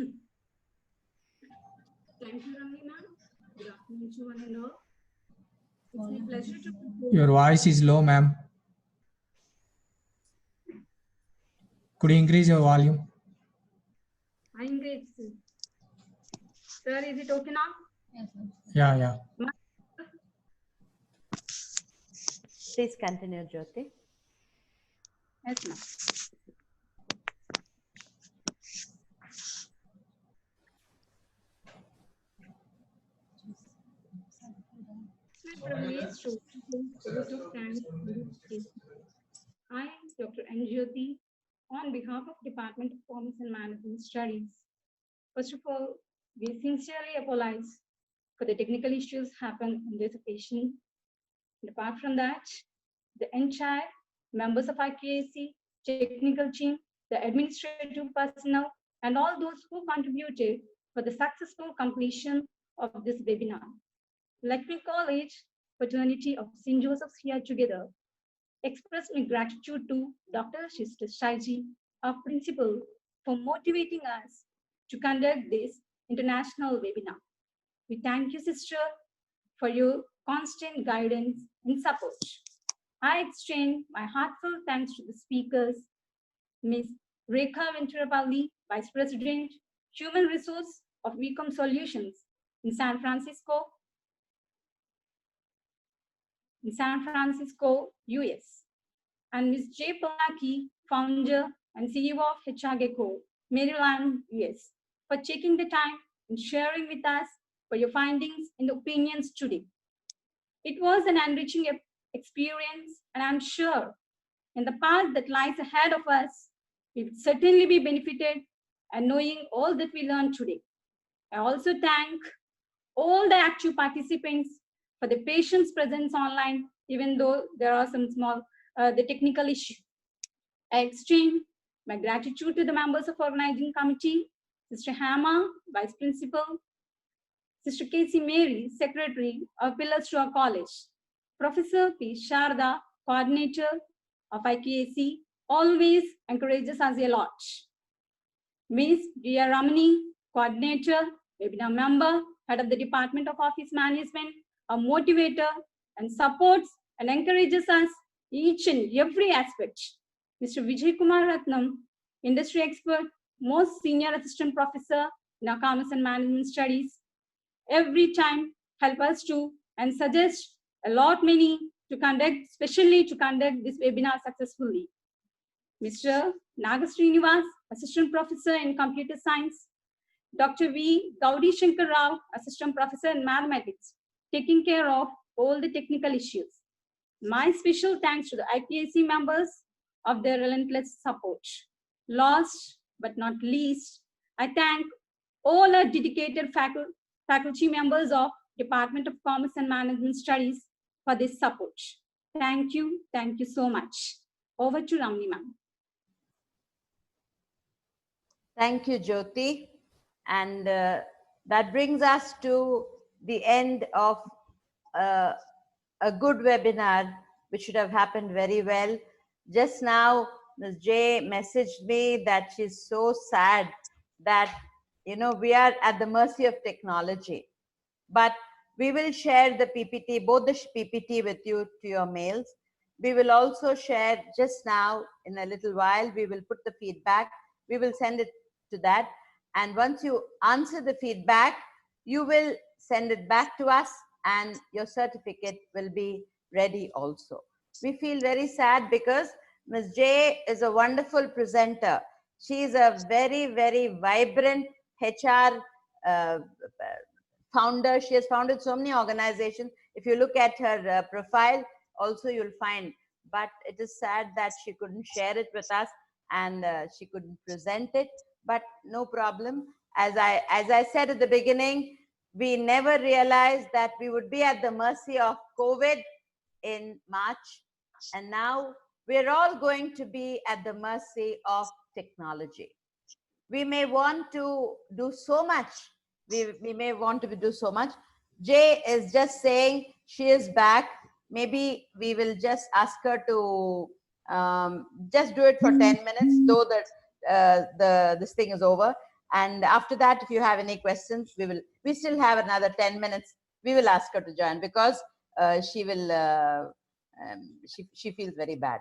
you, Ramni ma'am. Good afternoon to one and all. It's my pleasure to. Your voice is low, ma'am. Could you increase your volume? I engage. Sir, is it okay now? Yes, yeah. Please continue, Jyoti. Yes, ma'am. raised to a vote of thanks on this occasion. I, Dr. Anjyoti, on behalf of Department of Commerce and Management Studies, first of all, we sincerely apologize for the technical issues happened on this occasion. And apart from that, the entire members of IQAC, technical team, the administrative personnel, and all those who contributed for the successful completion of this webinar. Let me call it Fraternity of St. Joseph's here together. Express my gratitude to Dr. Shishta Shaiji, our principal, for motivating us to conduct this international webinar. We thank you, sister, for your constant guidance and support. I extend my heartfelt thanks to the speakers, Ms. Rekha Venturapalli, Vice President, Human Resource of WeCom Solutions in San Francisco, US, and Ms. J. Palaki, founder and CEO of HR Gecko, Maryland, US, for taking the time and sharing with us for your findings and opinions today. It was an enriching experience, and I'm sure in the path that lies ahead of us, we will certainly be benefited and knowing all that we learned today. I also thank all the active participants for the patient's presence online, even though there are some small the technical issue. I extend my gratitude to the members of organizing committee, Sister Hama, Vice Principal, Sister Casey Mary, Secretary of Pillars to our college, Professor P. Sharda, Coordinator of IQAC, always encourages us a lot. Ms. Dia Ramani, Coordinator, Webinar Member, Head of the Department of Office Management, a motivator and supports and encourages us each and every aspect. Mr. Vijay Kumar Ratnam, Industry Expert, most Senior Assistant Professor in our Commerce and Management Studies, every time help us to and suggest a lot many to conduct, especially to conduct this webinar successfully. Mr. Nagasrinivas, Assistant Professor in Computer Science, Dr. V. Gaudi Shankar Rao, Assistant Professor in Mathematics, taking care of all the technical issues. My special thanks to the IPAC members of their relentless support. Last but not least, I thank all our dedicated faculty members of Department of Commerce and Management Studies for this support. Thank you so much. Over to Ramni ma'am. Thank you, Jyoti. And that brings us to the end of a good webinar, which should have happened very well. Just now, Ms. J messaged me that she's so sad that, you know, we are at the mercy of technology. But we will share the PPT, both the PPT with you to your mails. We will also share just now, in a little while, we will put the feedback. We will send it to that. And once you answer the feedback, you will send it back to us and your certificate will be ready also. We feel very sad because Ms. J is a wonderful presenter. She is a very, very vibrant HR founder. She has founded so many organizations. If you look at her profile, also you'll find, but it is sad that she couldn't share it with us and she couldn't present it, but no problem. As I said at the beginning, we never realized that we would be at the mercy of COVID in March, and now we're all going to be at the mercy of technology. We may want to do so much. We may want to do so much. Jay is just saying she is back. Maybe we will just ask her to just do it for 10 minutes, though that this thing is over. And after that, if you have any questions, we still have another 10 minutes. We will ask her to join because she feels very bad.